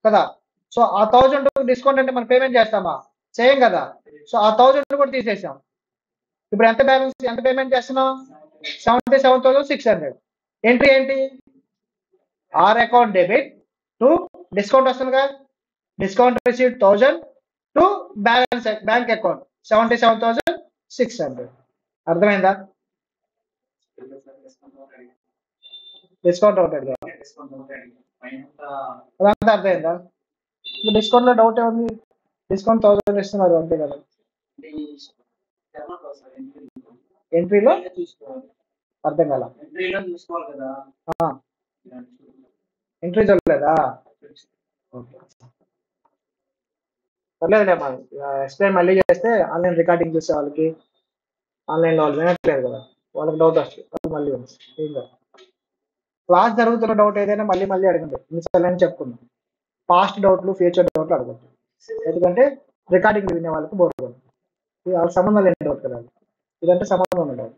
[SPEAKER 1] కదా. సో ఆ 1,000 డిస్కౌంట్ అంటే మనం పేమెంట్ చేస్తామా? చేయం కదా. సో ఆ 1,000 కూడా తీసేసాం. ఇప్పుడు ఎంత బ్యాలెన్స్, ఎంత పేమెంట్ చేస్తున్నాం? 77,600. ఎంట్రీ ఏంటి? R account debit to discount వస్తుంది కదా. Discount receive 1,000 to balance bank account 77,600. అర్థమైందా? డిస్కౌంట్ అవుతుంది. అదంతా అర్థమైందా? డిస్కౌంట్ లో డౌట్ ఏముంది? డిస్కౌంట్ 1,000 ఇస్తున్నారు అంతే కదా. ఎంట్రీలో అర్థం కదా. ఎంట్రీ చూడలేదా? ఓకే. పర్లేదులే అమ్మా. ఎక్స్‌ప్లెయిన్ మళ్ళీ చేస్తే ఆన్‌లైన్ రికార్డింగ్ చూసే వాళ్ళకి, ఆన్‌లైన్‌లో వాళ్ళు వినట్లేదు కదా! వాళ్ళకి డౌట్ వస్తది. అది మళ్ళీ విను. ఏం కాదు. క్లాస్ జరుగుతున్న డౌట్ ఏదైనా మళ్ళీ మళ్ళీ అడగండి. ఇన్నిసార్లని చెప్పుకుందాం. పాస్ట్ డౌట్‌లు, ఫ్యూచర్ డౌట్‌లు అడగొద్దు. ఎందుకంటే రికార్డింగ్ వినే వాళ్ళకి బోర్ కొడుతుంది. ఇది వాళ్ళకి సంబంధం లేని డౌట్ కదా అది. ఇదంటే సంబంధం ఉన్న డౌట్.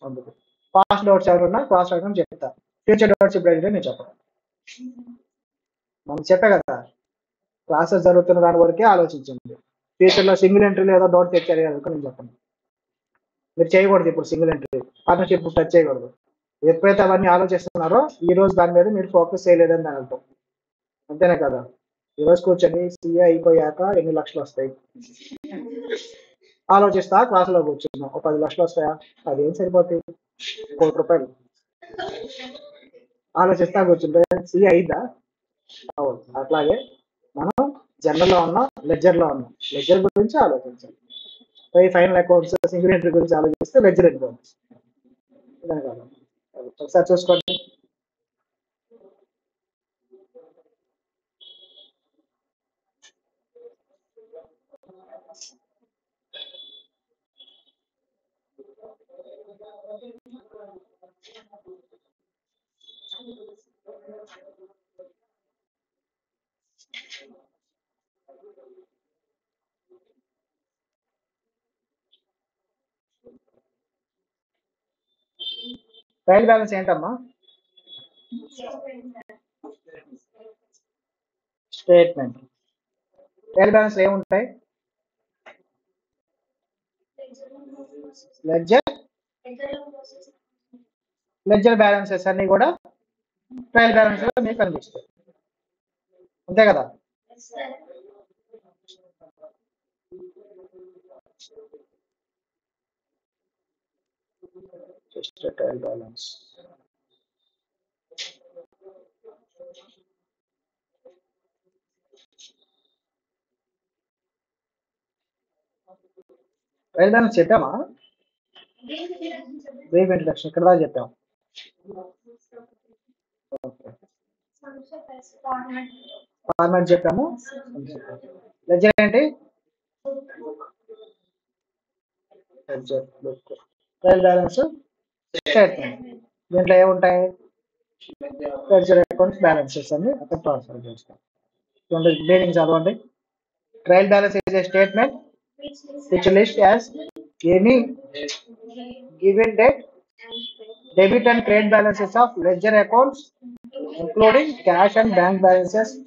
[SPEAKER 1] అందుకు. పాస్ట్ డౌట్స్ ఎవరున్నా క్లాస్ అడగమని చెప్తా. ఫ్యూచర్ డౌట్స్ ఇప్పుడు అడిగితే నేను చెప్పను. మనం చెప్పే కదా! క్లాసెస్ జరుగుతున్న దాని వరకే ఆలోచించండి. ఫ్యూచర్‌లో సింగిల్ ఎంట్రీలో ఏదో డౌట్ తెచ్చారు అనుకో నేను చెప్పను. మీరు చేయకూడదు ఇప్పుడు సింగిల్ ఎంట్రీ. పార్ట్నర్‌షిప్ టచ్ చేయకూడదు. ఎప్పుడైతే అవన్నీ ఆలోచిస్తున్నారో ఈ రోజు దాని మీద మీరు ఫోకస్ చేయలేదని దాని అర్థం. అంతేనే కదా! ఈ రోజు కూర్చొని సీఏ అయిపోయాక ఎన్ని లక్షలు వస్తాయి? ఆలోచిస్తా క్లాసులో కూర్చున్నాం. ఒక 10 లక్షలు వస్తాయా? అదేం సరిపోతాయి. రూ. 1,00,00,000 ఆలోచిస్తా కూర్చుంటే సీఏ అయిద్దా? అవును. అట్లాగే మనం జనరల్‌లో ఉన్నాం, లెడ్జర్‌లో ఉన్నాం. లెడ్జర్ గురించి ఆలోచించాలి. పోయి ఫైనల్ అకౌంట్స్, సింగిల్ ఎంట్రీ గురించి ఆలోచిస్తే లెడ్జర్ అకౌంట్స్. ఇదే కదా! అది ఒకసారి చూసుకోండి. ట్రయల్ బ్యాలెన్స్ ఏంటమ్మా? స్టేట్మెంట్. ట్రయల్ బ్యాలెన్స్ ఏముంటాయి? లెడ్జర్, లెడ్జర్ బ్యాలెన్సెస్ అన్ని కూడా ట్రయల్ బ్యాలెన్స్ లో మీకు కనిపిస్తాయి. అంతే కదా? Just trial balance. Trial balance చెప్పామా? బ్రీఫ్ ఇంట్రడక్షన్ ఇక్కడ దాకా చెప్పాం. ఫార్మాట్ చెప్పాము. లెడ్జర్ ఏంటి? Ledger book. Trial balance statement. దీంట్లో ఏముంటాయి? లెడ్జర్ అకౌంట్స్ బ్యాలెన్సెస్ అన్ని అక్కడ ట్రాన్స్ఫర్ చేస్తాం. చూడండి మీనింగ్ చదవండి. Trial balance is a statement which lists as any given date debit and credit balances of ledger accounts, including cash and bank balances,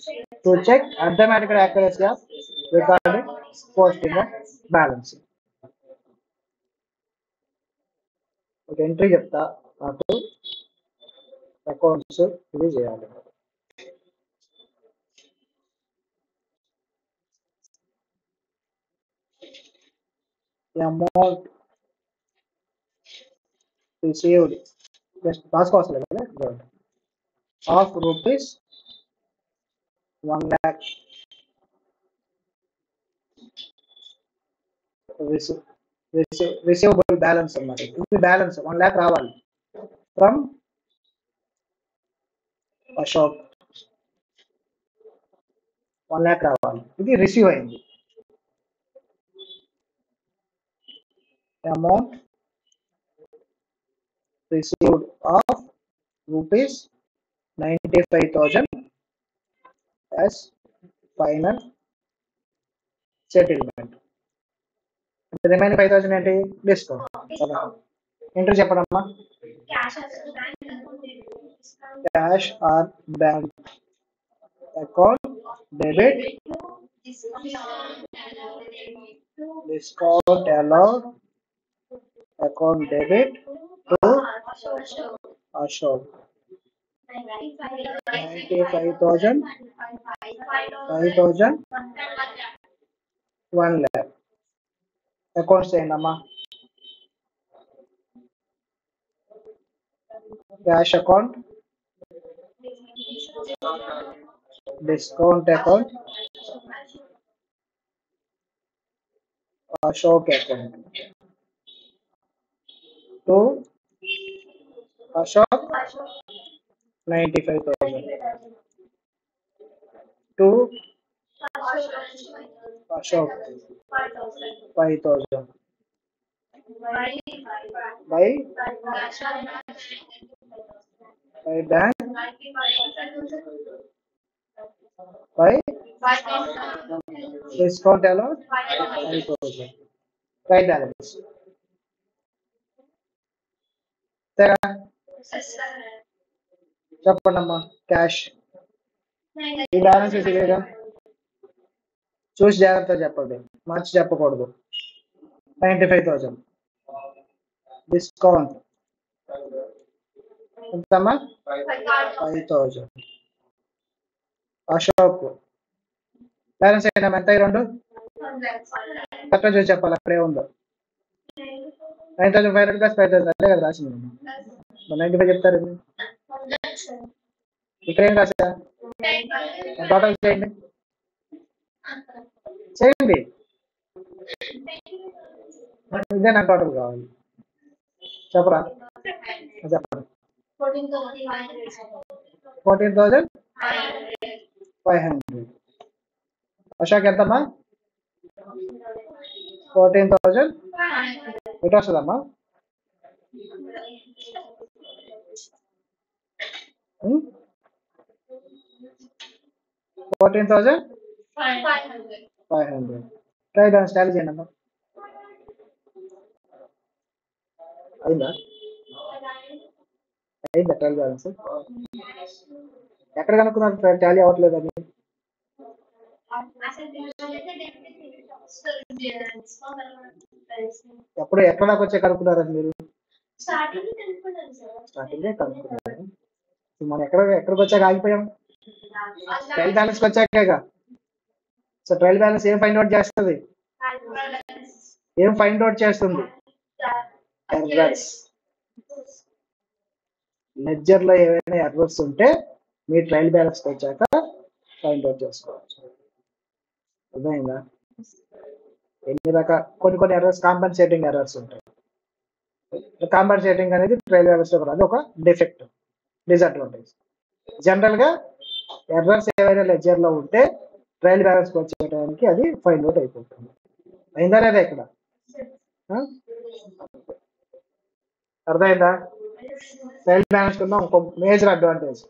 [SPEAKER 1] to check arithmetical accuracy of recording, posting, and balancing. ఒక entry చెప్తా, అటు accounts ఇది చేయాలి. Amount received just రాసుకోవాలి కదా, of rupees 1 lakh receivable balance అన్నమాట. ఇది balance 1 lakh రావాలి ఫ్రమ్ అశోక్. 1 lakh రావాలి. ఇది రిసీవ్ అయింది. Amount received of rupees 95,000 as final settlement. Remaining 5,000 ఏంటి? డిస్కౌంట్. ఎంట్రీ చెప్పడమ్మా. Cash or bank account debit discount allowed account debit to Ashok 95,000 5,000 1 lakh. Accounts ఏంటమ్మా? Cash account, discount account, Ashok account to Ashok 95,000. to Ashok 5,000 by bank by discount allowed 5,000 trial balance చెప్పండి అమ్మా cash ఈ balance ఇదిగా చూసి జాగ్రత్తగా చెప్పండి మార్చి చెప్పకూడదు 95,000 డిస్కౌంట్ ఎంతమ్మా 5,000 అశోక్ బ్యాలెన్స్ అయినా ఎంత రెండు కరెక్ట్గా చూసి చెప్పాలి అక్కడే ఉందో 9,500 ప్లస్ 5,000 అదే కదా రాసింది 95 చెప్తారు ఇక్కడ ఏం రాసా టోటల్ చేయండి చేయండి ఇదే నాకు టోటల్ కావాలి చెప్పరా చెప్పండి 14,500 అశోక్ ఎంతమ్మా 14,000 ఎటు వస్తుందమ్మా 14,500 ట్రై బ్యాలెన్స్ టాలీ చేయండి అమ్మా అయిందా ట్రయల్ బ్యాలెన్స్ ఎక్కడ కనుక్కున్నారు టాలీ అవ్వట్లేదు అది ఎప్పుడు ఎక్కడ దాకా వచ్చే కనుక్కున్నారు అది మీరు స్టార్టింగే కనుక్కున్నారు మనం ఎక్కడికి వచ్చాక ఆగిపోయాం ట్రయల్ బ్యాలెన్స్ వచ్చాకేగా సో ట్రయల్ బ్యాలెన్స్ ఏం ఫైండ్ అవుట్ చేస్తుంది ఎర్రర్స్ లెడ్జర్ లో ఏవైనా ఎర్రర్స్ ఉంటే మీ ట్రయల్ బ్యాలెన్స్ వచ్చాక ఫైండ్ అవుట్ చేసుకోవచ్చు అర్థమైందా ఎన్ని రకాల కొన్ని ఎర్రర్స్ కాంపన్సేటింగ్ ఎర్రర్స్ ఉంటాయి కాంపన్సేటింగ్ అనేది ట్రయల్ బ్యాలెన్స్ లో అది ఒక డిఫెక్ట్ డిసడ్వాంటేజ్ జనరల్ గా ఎర్రర్స్ ఏవైనా లెడ్జర్ లో ఉంటే ట్రయల్ బ్యాలెన్స్ వచ్చేయడానికి అది ఫైండ్ అవుట్ అయిపోతుంది అయిందా లేదా ఇక్కడ అర్థమైందా ట్రయల్ బ్యాలెన్స్ కింద ఇంకో మేజర్ అడ్వాంటేజ్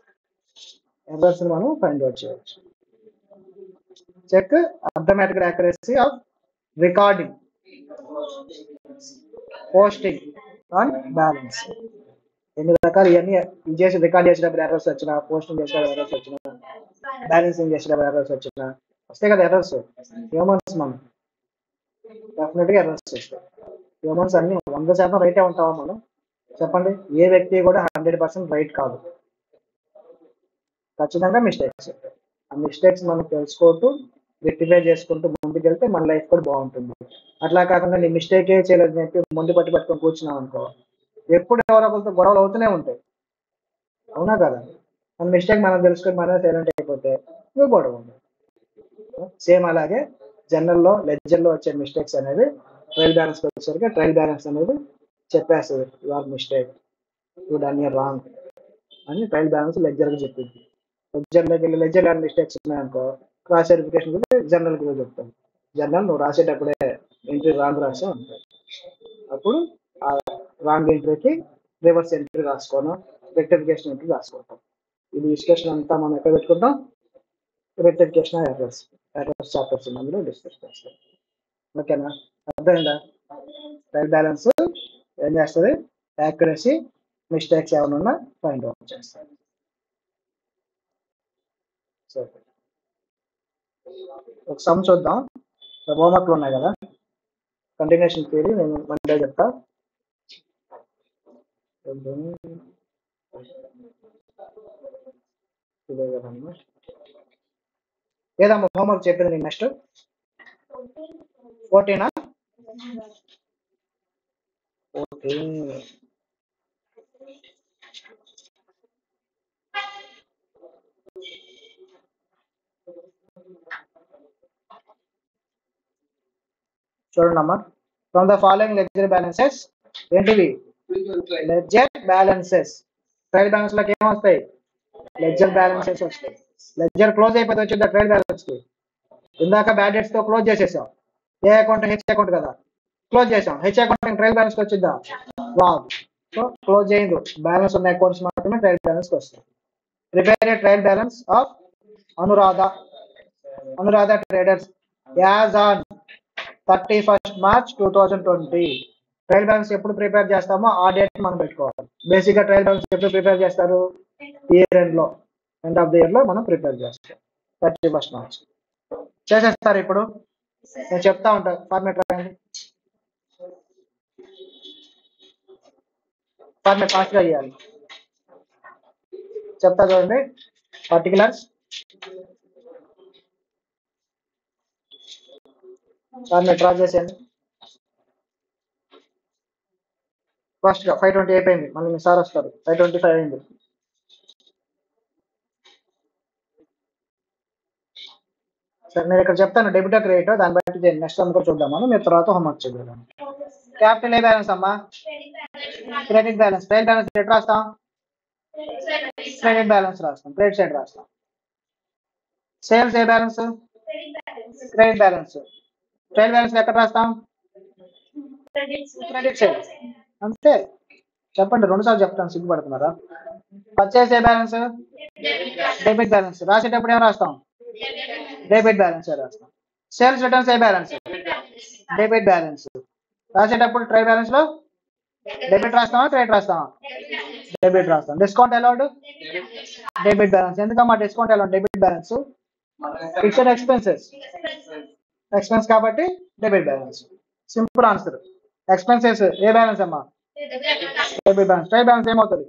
[SPEAKER 1] ఎర్రర్స్ మనం ఫైండ్ అవుట్ చేయవచ్చు check arithmetic accuracy of recording posting on balance ఎన్ని రకాలు ఇవన్నీ చేసి రికార్డ్ చేసినప్పుడు ఎర్రర్స్ వచ్చినా పోస్టింగ్ చేసినప్పుడు ఎర్రర్స్ వచ్చినా బ్యాలెన్సింగ్ చేసినప్పుడు ఎర్రర్స్ వచ్చినా వస్తాయి కదా ఎర్రర్స్ హ్యూమన్స్ మనం డెఫినెట్గా ఎర్రర్స్ వస్తాయి హ్యూమన్స్ అన్ని 100% రైటే ఉంటామా మనం చెప్పండి ఏ వ్యక్తి కూడా 100% రైట్ కాదు ఖచ్చితంగా మిస్టేక్స్ ఆ మిస్టేక్స్ మనం తెలుసుకుంటూ రెక్టిఫై చేసుకుంటూ ముందుకెళ్తే మన లైఫ్ కూడా బాగుంటుంది అట్లా కాకుండా నీ మిస్టేకే చేయలేదు చెప్పి ముందు పట్టుకొని కూర్చున్నాం అనుకో ఎప్పుడు ఎవరో ఒకరితో గొడవలు అవుతూనే ఉంటాయి అవునా కదా మన మిస్టేక్ మనం తెలుసుకొని మనమే సైలెంట్ అయిపోతే నువ్వు గొడవ ఉండదు సేమ్ అలాగే జనరల్లో లెడ్జర్లో వచ్చే మిస్టేక్స్ అనేది ట్రయల్ బ్యాలెన్స్ వచ్చేసరికి ట్రయల్ బ్యాలెన్స్ అనేది చెప్పేస్తుంది your mistake you done you're wrong అని ట్రయల్ బ్యాలెన్స్ లెడ్జర్కి చెప్పింది లెడ్జర్ మిస్టేక్స్ ఉన్నాయనుకో క్రాస్ వెరిఫికేషన్ కూడా జనరల్ కూడా చెప్తాం జనరల్ నువ్వు రాసేటప్పుడే ఎంట్రీ రాంగ్ రాసావు అంటారు అప్పుడు ఆ రాంగ్ ఎంట్రీకి రివర్స్ ఎంట్రీ రాసుకోను రెక్టిఫికేషన్ ఎంట్రీ రాసుకుంటాం ఈ డిస్కషన్ అంతా మనం ఎక్కడ పెట్టుకుంటాం రెక్టిఫికేషన్ ఎర్రర్స్ చాప్టర్స్ అందులో డిస్కస్ చేస్తాం ఓకేనా అర్థమైందా ట్రయల్ బ్యాలెన్స్ ఏం చేస్తుంది యాక్యురసీ మిస్టేక్స్ ఏమైనా ఉన్నా ఫైండ్ అవుట్ చేస్తాం సరే ఒక సమ్ చూద్దాం హోంవర్క్లు ఉన్నాయి కదా కంటిన్యూషన్ థియరీ నేను మండే చెప్తా ఇదే కదమ్మా ఏదమ్మా హోంవర్క్ చెప్పింది నేను నెక్స్ట్ 14 ఓకే చూడండి అమ్మా from the following ledger balances ఏంటివి లెడ్జర్ బ్యాలెన్సెస్ ట్రయల్ బ్యాలెన్స్ లోకి ఏమొస్తాయి లెడ్జర్ బ్యాలెన్సెస్ వస్తాయి లెడ్జర్ క్లోజ్ అయిపోతే వచ్చిందా ట్రేడ్ బ్యాలెన్స్ కి? ఇందాక బ్యాడ్ డెట్స్ తో క్లోజ్ చేసేసాం. ఏ అకౌంట్? హెచ్ అకౌంట్ కదా, క్లోజ్ చేసాం. హెచ్ అకౌంట్ ట్రయల్ బ్యాలెన్స్ వచ్చిందా? రాదు. సో క్లోజ్ చేయదు. బ్యాలెన్స్ ఉన్న అకౌంట్స్ మాత్రమే ట్రయల్ బ్యాలెన్స్ వస్తాయి. Prepare A trial balance of Anuradha traders as on 31st March 2020. Trial balance ఎప్పుడు ప్రిపేర్ చేస్తామో ఆ డేట్ మనం పెట్టుకోవాలి. బేసిక్ గా ట్రయల్ బ్యాలెన్స్ ఎప్పుడు ప్రిపేర్ చేస్తారు? Year end of the year లో మనం ప్రిపేర్ చేస్తాం. 31st March చేసేస్తారు. ఇప్పుడు నేను చెప్తా ఉంటాను, ఫార్మేట్ రాయండి. ఫార్మేట్ ఫాస్ట్ గా ఇవ్వాలి. చెప్తా చూడండి. పర్టికులర్స్, ఫార్మేట్ డ్రా చేసేయండి. ఫస్ట్ గా 520 అయిపోయింది. మళ్ళీ మీ సార్ వస్తారు. 525 అయింది. సరే నేను ఇక్కడ చెప్తాను డెబిట్ క్రెడిట్, దాన్ని బట్టి చేయండి. నెక్స్ట్ టైం కూడా చూద్దామని, మీరు తర్వాత హోంవర్క్ చేద్దాం. క్యాపిటల్ ఏ బ్యాలెన్స్ అమ్మా? Credit balance. ట్రయల్ బ్యాలెన్స్ ఎట్లా రాస్తాం? క్రెడిట్ బ్యాలెన్స్ రాస్తాం, క్రెడిట్ సైడ్ రాస్తాం. సేల్స్ ఏ balance? Credit balance. Trial balance ఎక్కడ రాస్తాం? Credit side. అంతే. చెప్పండి, 2 సార్లు చెప్తాను, సిగ్గుపడుతున్నారా? పర్చేస్ ఏ బ్యాలెన్స్? Debit balance. రాసేటప్పుడు ఏం రాస్తాం? డెబిట్ బ్యాలెన్స్ రాస్తాం. సేల్స్ రిటర్న్స్ ఏ బ్యాలెన్స్? Debit balance. రాసేటప్పుడు ట్రయల్ బ్యాలెన్స్ లో డెబిట్ రాస్తామా క్రెడిట్ రాస్తామా? డెబిట్ రాస్తాం. Discount allowed? Debit balance. ఎందుకమ్మా discount allowed debit balance? Fixed expense కాబట్టి debit balance. Simple answer. Expenses ఏ బ్యాలెన్స్ అమ్మా? Debit balance. ట్రయల్ బ్యాలెన్స్ ఏమవుతుంది?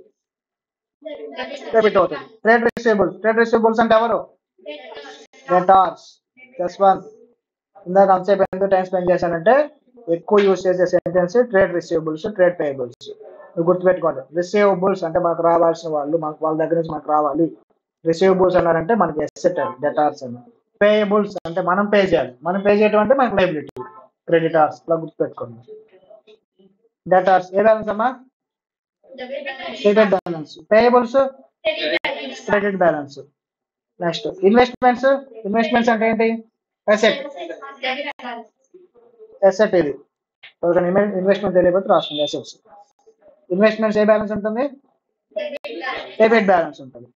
[SPEAKER 1] డెబిట్ అవుతుంది. ట్రేడ్ రిసీవబుల్స్ అంటే ఎవరు? డెటార్స్. ప్లస్ 1. ఇందాక అంతసేపు ఎందుకు టైం స్పెండ్ చేశానంటే ఎక్కువ యూజ్ చేసే sentence trade receivables, trade payables. గుర్తుపెట్టుకోండి. రిసీవబుల్స్ అంటే మనకు రావాల్సిన వాళ్ళు, మనకు వాళ్ళ దగ్గర నుంచి మనకు రావాలి. రిసీవబుల్స్ అన్నారంటే మనకి ఎసెట్ అని, డెటార్స్ అని. పేయబుల్స్ అంటే మనం పే చేయాలి. మనం పే చేయడం అంటే మనకు లైబిలిటీ. క్రెడిటార్స్. ఇలా గుర్తుపెట్టుకోండి. డెటార్స్ ఏ బ్యాలెన్స్ అమ్మా? Debit balance. Payables credit balance. Next investments అంటే ఏంటి? ఎసెట్. ఇది ఇన్వెస్ట్మెంట్ తెలియకపోతే రాస్తుంది. అసెట్స్. ఇన్వెస్ట్మెంట్స్ ఏ బ్యాలెన్స్ ఉంటుంది? డెబిట్ బ్యాలెన్స్ ఉంటుంది.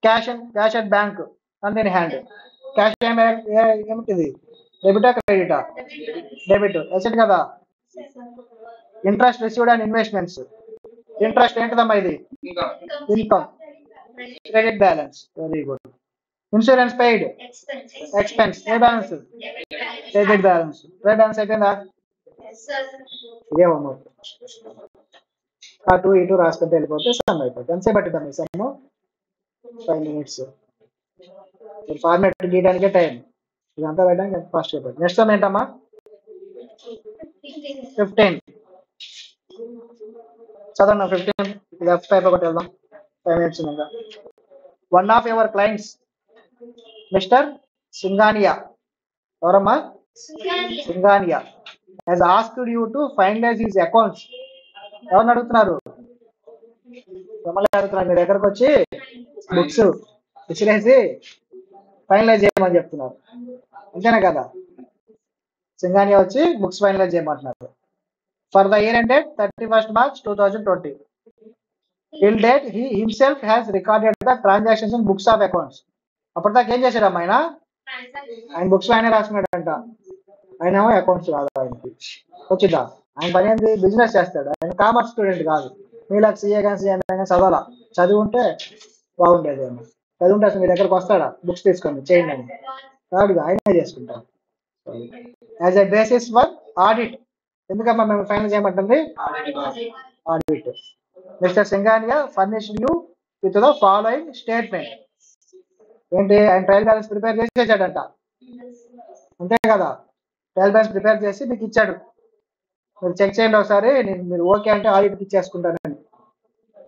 [SPEAKER 1] క్యాష్ అట్ బ్యాంక్ అంటే ఇన్ హ్యాండ్. క్యాష్ ఏమిటిది? డెబిటా క్రెడిటా? డెబిట్. అసెట్ కదా. Interest received and investments. Interest ఏంటిదమ్మా? ఇది income. Credit balance. Very good. Insurance paid expense ఏ balance? Debit balance. Trade balance అయిపోయిందా? ఇదే హోంవర్క్. అటు ఇటు రాసుకుంటే వెళ్ళిపోతే సమ్ అయిపోతుంది. ఎంతసేపు పట్టిద్దాం ఈ సమ్? 5 minutes. ఫార్మేట్ గీయడానికే టైం. ఇదంతా పెట్టడానికి ఎంత ఫాస్ట్ అయిపోతుంది. నెక్స్ట్ సమ్ ఏంటమ్మా? 15. చదవన్నా 15. లెఫ్ట్ టైప్ ఒకటి వెళ్దాం. 5 minutes ఇంకా. One of your clients mister Singhania. ఎవరమ్మా? Singhania has asked you to finalize his accounts. ఎవరిని అడుగుతున్నారు? మిమ్మల్ని అడుగుతున్నారు. మీ దగ్గరకు వచ్చి బుక్స్ ఇచ్చినేసి ఫైనలైజ్ చేయమని చెప్తున్నారు. అంతేనా కదా? సింగానియా వచ్చి బుక్స్ ఫైనలైజ్ చేయమంటున్నారు. For the year ended 31st March 2020. Till date he himself has recorded the transactions in books of accounts. అప్పటిదాకా ఏం చేశాడు అమ్మాయినా? ఆయన బుక్స్ ఆయన రాసుకున్నాడంట. ఆయన అకౌంట్స్ రాదు ఆయనకి. వచ్చిందా? ఆయన పని ఏంటి? బిజినెస్ చేస్తాడు. ఆయన కామర్స్ స్టూడెంట్ కాదు. మీలాగా సీఏ కానీ చదవాలా. చదివి ఉంటే బాగుండేది. చదివి ఉంటే అసలు మీ దగ్గరకు వస్తాడా బుక్స్ తీసుకొని చేయండి అని? కాదు, ఆయనే చేసుకుంటాడు. As a basis for audit. ఎందుకమ్మా మేము ఫైనల్ చేయమంటుంది? Audit. Mister Singhania furnished you with the following statement. ఏంటి? ఆయన ట్రయల్ బ్యాలెన్స్ ప్రిపేర్ చేసేసాడంట. అంతే కదా? ట్రయల్ బ్యాలెన్స్ ప్రిపేర్ చేసి మీకు ఇచ్చాడు. మీరు చెక్ చేయండి ఒకసారి. మీరు ఓకే అంటే ఆడిట్కి ఇచ్చేసుకుంటానండి.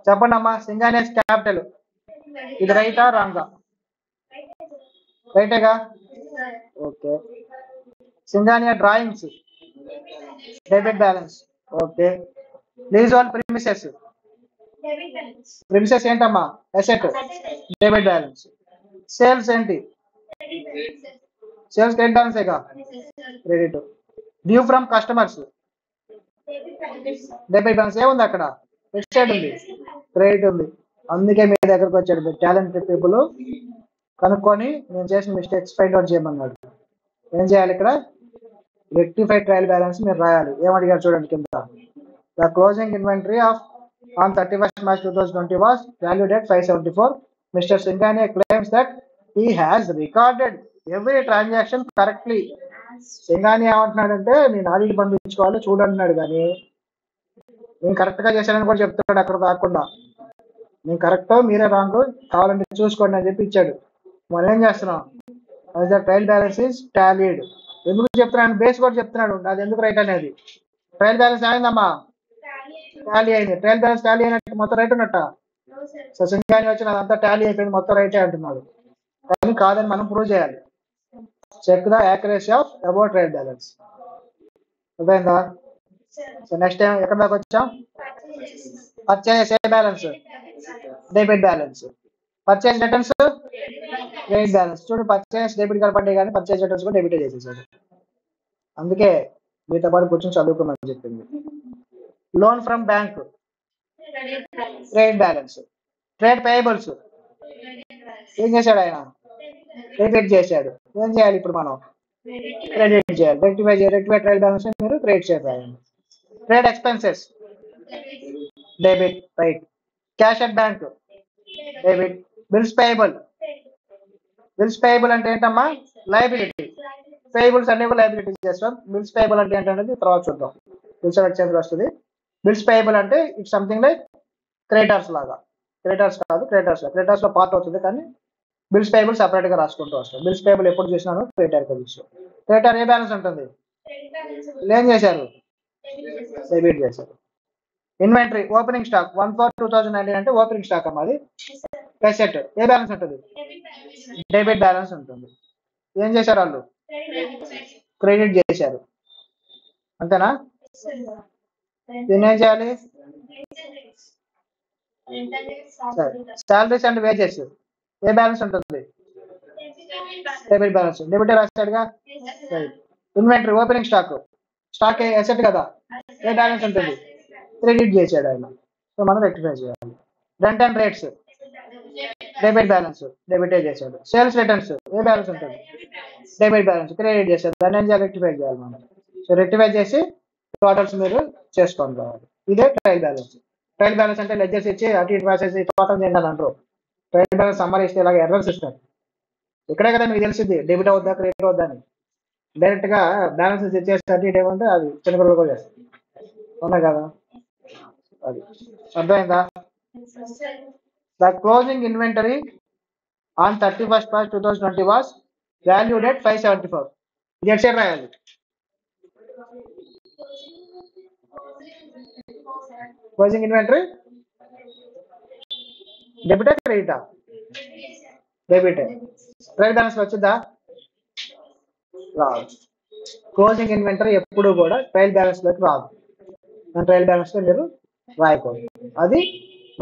[SPEAKER 1] చెప్పండి అమ్మా. సింగానియాస్ క్యాపిటల్ ఇది రైటా రాంగా? రైటేగా. Okay. Singhania drawings debit balance. Okay. Lease on premises ఏంటమ్మా? అసెట్. Debit balance. సేల్స్ ఏంటి? సేల్స్ క్రెడిట్ బ్యాలెన్సేగా, credit. Due from customers, debit balance ఏముంది అక్కడ? ఎట్ సైడ్ ఉంది, క్రెడిట్ ఉంది. అందుకే మీ దగ్గరకు వచ్చాడు, మీరు టాలెంటెడ్ పీపుల్. కనుక్కొని నేను చేసిన మిస్టేక్స్ ఫైండ్ అవుట్ చేయమన్నాడు. ఏం చేయాలి ఇక్కడ? రెక్టిఫైడ్ ట్రయల్ బ్యాలెన్స్ మీరు రాయాలి. ఏమడిగారు చూడండి కింద. The closing inventory of on 31st March 2020 was valued at 574. Mr. Singhania claims that he has recorded every transaction correctly. Singhania ఏమంటున్నాడంటే నేను ఆడిట్ పంపించుకోవాలి చూడంటున్నాడు, కానీ నేను కరెక్ట్గా చేశానని కూడా చెప్తున్నాడు. అక్కడ కాకుండా నేను కరెక్ట్ మీరే రాంగ్ కావాలంటే చూసుకోండి అని చెప్పి ఇచ్చాడు. మనం ఏం చేస్తున్నాం? as the trial balance is tallied. ఎందుకు చెప్తున్నాడు? బేస్ కూడా చెప్తున్నాడు అది ఎందుకు రైట్ అనేది. ట్రయల్ బ్యాలెన్స్ అయిందమ్మా, టాలీ అయింది. ట్రయల్ బ్యాలెన్స్ టాలీ అయినట్టు మొత్తం రైట్ ఉన్నట్ట. సో సింఘానియా వచ్చి అదంతా టాలీ అయిపోయింది మొత్తం రైటే అంటున్నాడు, కానీ కాదని మనం ప్రూవ్ చేయాలి. Check the accuracy of about trial balance. అర్థమైందా? సో నెక్స్ట్ టైం ఎక్కడ దాకా వచ్చాం? పర్చేస్ ఏ balance? Debit balance. Purchase returns credit balance. చూడు పర్చేస్ డెబిట్ కలపండి, కానీ పర్చేస్ రిటర్న్స్ కూడా డెబిట్ చేసేసాడు. అందుకే మీతో పాటు కూర్చొని చదువుకోమని చెప్పింది. Loan from bank, credit balance. Trade payables ఏం చేశాడు ఆయన? డెబిట్ చేశాడు. ఏం చేయాలి ఇప్పుడు మనం? క్రెడిట్ చేయాలి. రెక్టిఫై ట్రేడ్ బ్యాలెన్స్ మీరు క్రెడిట్ చేయాలి. Trade expenses debit, right. Cash at bank debit. Bills payable, bills payable అంటే ఏంటమ్మా? లయబిలిటీ. పేయబుల్స్ అన్ని లయబిలిటీస్ చేస్తాం. బిల్స్ పేయబుల్ అంటే ఏంటనేది తర్వాత చూద్దాం. బిల్స్ ఆఫ్ ఎక్స్చేంజ్ వస్తుంది. బిల్స్ పేయబుల్ అంటే ఇట్స్ సంథింగ్ లైక్ క్రెడిటర్స్ లాగా. క్రెడిటర్స్ కాదు, క్రెడిటర్స్ లో పార్ట్ అవుతుంది, కానీ బిల్స్ పేయబుల్ సపరేట్ గా రాసుకుంటూ వస్తాం. బిల్స్ పేయబుల్ ఎప్పుడు చూసినాను క్రెడిటర్ గా చూసాం. క్రెడిటర్ ఏ బ్యాలెన్స్ ఉంటుంది? ఏం చేశారు? డెబిట్ చేశారు. ఇన్వెంటరీ ఓపెనింగ్ స్టాక్ 1/4/2019 అంటే ఓపెనింగ్ స్టాక్ అమ్మా. అది ఎసెట్ ఏ బ్యాలెన్స్ ఉంటుంది? డెబిట్ బ్యాలెన్స్ ఉంటుంది. ఏం చేశారు వాళ్ళు? క్రెడిట్ చేశారు. అంతేనా? దీన్ని ఏం చేయాలి? సాలరీస్ అండ్ వేజెస్ ఏ బ్యాలెన్స్ ఉంటుంది? Debit balance. డెబిట్ రాశాడుగా. Inventory opening stock, stock asset కదా, ఏ బ్యాలెన్స్ ఉంటుంది? క్రెడిట్ చేశాడు ఆయన. సో మనం రెక్టిఫై చేయాలి. Rent and rates debit balance, డెబిటే చేశాడు. సేల్స్ రిటర్న్స్ ఏ బ్యాలెన్స్ ఉంటుంది? డెబిట్ బ్యాలెన్స్, క్రెడిట్ చేశాడు. దాన్ని ఏం చేయాలి? రెక్టిఫై చేయాలి మనం. సో రెక్టిఫై చేసి టోటల్స్ మీరు చేసుకొని రావాలి. ఇదే ట్రయల్ బ్యాలెన్స్. ట్రయల్ బ్యాలెన్స్ అంటే లెడ్జర్స్ ఇచ్చి అటు ఇటు రాసేసి టోటల్ చేయండి అంటారు. ట్రయల్ బ్యాలెన్స్ సమ్మర్ ఇస్తే ఇలాగ ఎర్రర్స్ ఇస్తారు. ఇక్కడే కదా మీకు తెలిసింది డెబిట్ అవుద్దా క్రెడిట్ అవుద్దా అని. డైరెక్ట్ గా బ్యాలెన్స్ ఇచ్చేసి అటు ఇటు ఏమంటే అది చిన్నపిల్లలు కూడా చేస్తారు. అవునా కదా? అది అర్థమైందా? The closing inventory on 31st March 2020 was valued at 574. ఇది ఎట్ సైడ్ రాయాలి? క్లోజింగ్ ఇన్వెంటరీ డెబిటా క్రెడిటా? డెబిట్. ట్రయల్ బ్యాలెన్స్ వచ్చిందా? రాదు. క్లోజింగ్ ఇన్వెంటరీ ఎప్పుడు కూడా ట్రయల్ బ్యాలెన్స్ లోకి రాదు. ట్రయల్ బ్యాలెన్స్ లో మీరు రాయకూడదు. అది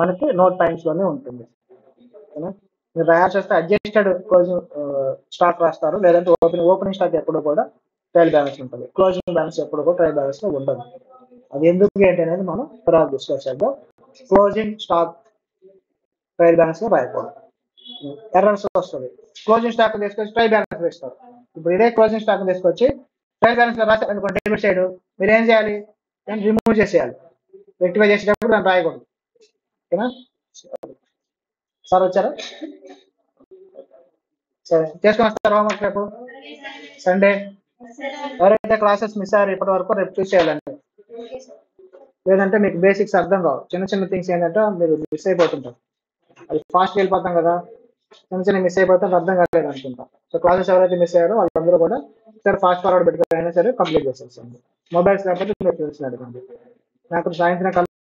[SPEAKER 1] మనకి నోట్ పాయింట్స్ లోనే ఉంటుంది. మీరు రాయాల్సి వస్తే అడ్జస్టెడ్ క్లోజింగ్ స్టాక్ రాస్తారు, లేదంటే ఓపెనింగ్ స్టాక్ ఎప్పుడు కూడా ట్రయల్ బ్యాలెన్స్ ఉంటుంది. క్లోజింగ్ బ్యాలెన్స్ ఎప్పుడు కూడా ట్రయల్ బ్యాలెన్స్ లో ఉండదు. అది ఎందుకు ఏంటి అనేది మనం తర్వాత డిస్కస్ చేద్దాం. క్లోజింగ్ స్టాక్ ట్రయల్ బ్యాలెన్స్ లో రాయకూడదు, ఎర్రర్స్ వస్తుంది. క్లోజింగ్ స్టాక్ తీసుకొచ్చి ట్రయల్ బ్యాలెన్స్ వేస్తారు. ఇప్పుడు ఇదే క్లోజింగ్ స్టాక్ తీసుకొచ్చి ట్రయల్ బ్యాలెన్స్ లో రాశారు అనుకోండి, డెబిట్ సైడ్ మీరు ఏం చేయాలి? దాన్ని రిమూవ్ చేసేయాలి. రెక్టిఫై చేసేటప్పుడు దాన్ని రాయకూడదు. ఓకేనా? సార్ వచ్చారా? సరే, చేసుకొని వస్తారు హోంవర్క్ రేపు సండే. ఎవరైతే క్లాసెస్ మిస్ అయ్యారు ఇప్పటి వరకు రేపు చూస్ చేయాలండి. లేదంటే మీకు బేసిక్స్ అర్థం కావు. చిన్న చిన్న థింగ్స్ ఏంటంటే మీరు మిస్ అయిపోతుంటారు. అది ఫాస్ట్ వెళ్ళిపోతాం కదా, చిన్న చిన్న మిస్ అయిపోతే అర్థం కాలేదు అనుకుంటాం. సో క్లాసెస్ ఎవరైతే మిస్ అయ్యారో వాళ్ళందరూ కూడా సరే ఫాస్ట్ ఫార్వర్డ్ పెట్టుకుని అయినా సరే కంప్లీట్ చేసేస్తాం. మొబైల్స్ లేకపోతే మీరు తెలిసిన అడగండి. నాకు సాయంత్రం